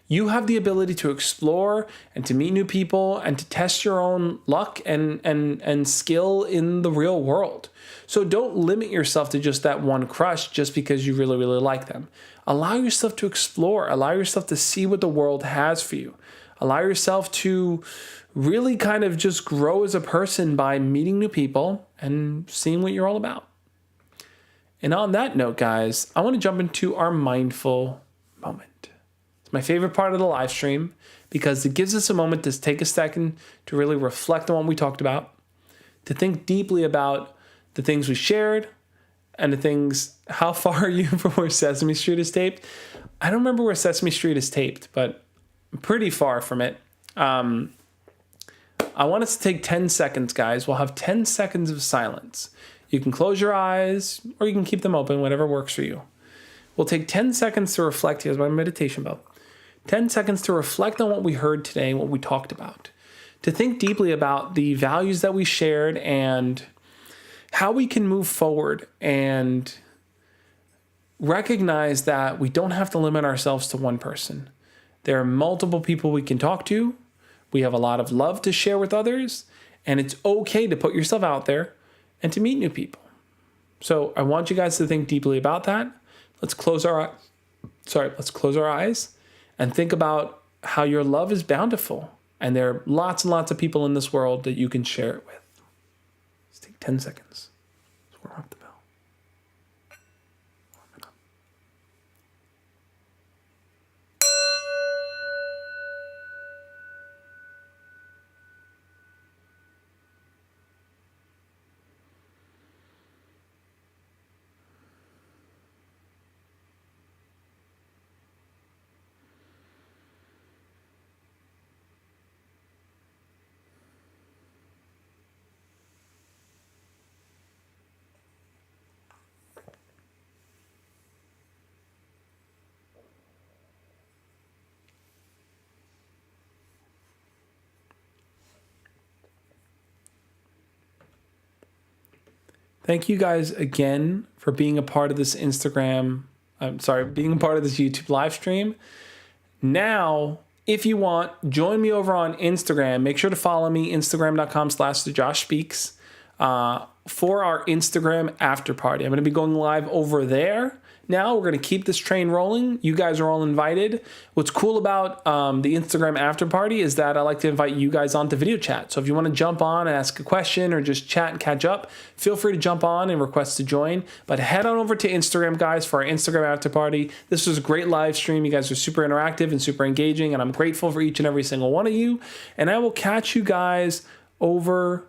You have the ability to explore and to meet new people and to test your own luck and skill in the real world. So don't limit yourself to just that one crush just because you really, really like them. Allow yourself to explore. Allow yourself to see what the world has for you. Allow yourself to really kind of just grow as a person by meeting new people and seeing what you're all about. And on that note, guys, I want to jump into our mindful moment. My favorite part of the live stream because it gives us a moment to take a second to really reflect on what we talked about, to think deeply about the things we shared and the things, how far are you from where Sesame Street is taped? I don't remember where Sesame Street is taped, but I'm pretty far from it. I want us to take 10 seconds, guys. We'll have 10 seconds of silence. You can close your eyes or you can keep them open, whatever works for you. We'll take 10 seconds to reflect. Here's my meditation bell. 10 seconds to reflect on what we heard today, what we talked about, to think deeply about the values that we shared and how we can move forward and recognize that we don't have to limit ourselves to one person. There are multiple people we can talk to. We have a lot of love to share with others, and it's okay to put yourself out there and to meet new people. So I want you guys to think deeply about that. Let's close our eyes. And think about how your love is bountiful. And there are lots and lots of people in this world that you can share it with. Let's take 10 seconds. Warm up the bell. Thank you guys again for being a part of this being a part of this YouTube live stream. Now, if you want, join me over on Instagram. Make sure to follow me, instagram.com/thejoshspeaks, for our Instagram after party. I'm going to be going live over there. Now we're going to keep this train rolling. You guys are all invited. What's cool about the Instagram after party is that I like to invite you guys onto video chat. So if you want to jump on and ask a question or just chat and catch up, feel free to jump on and request to join. But head on over to Instagram, guys, for our Instagram after party. This was a great live stream. You guys are super interactive and super engaging, and I'm grateful for each and every single one of you. And I will catch you guys over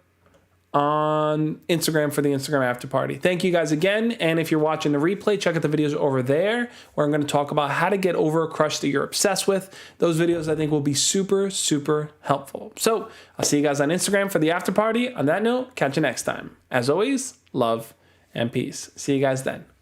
on Instagram for the Instagram after party. Thank you guys again. And if you're watching the replay, check out the videos over there where I'm going to talk about how to get over a crush that you're obsessed with. Those videos I think will be super, super helpful. So I'll see you guys on Instagram for the after party. On that note, catch you next time. As always, love and peace. See you guys then.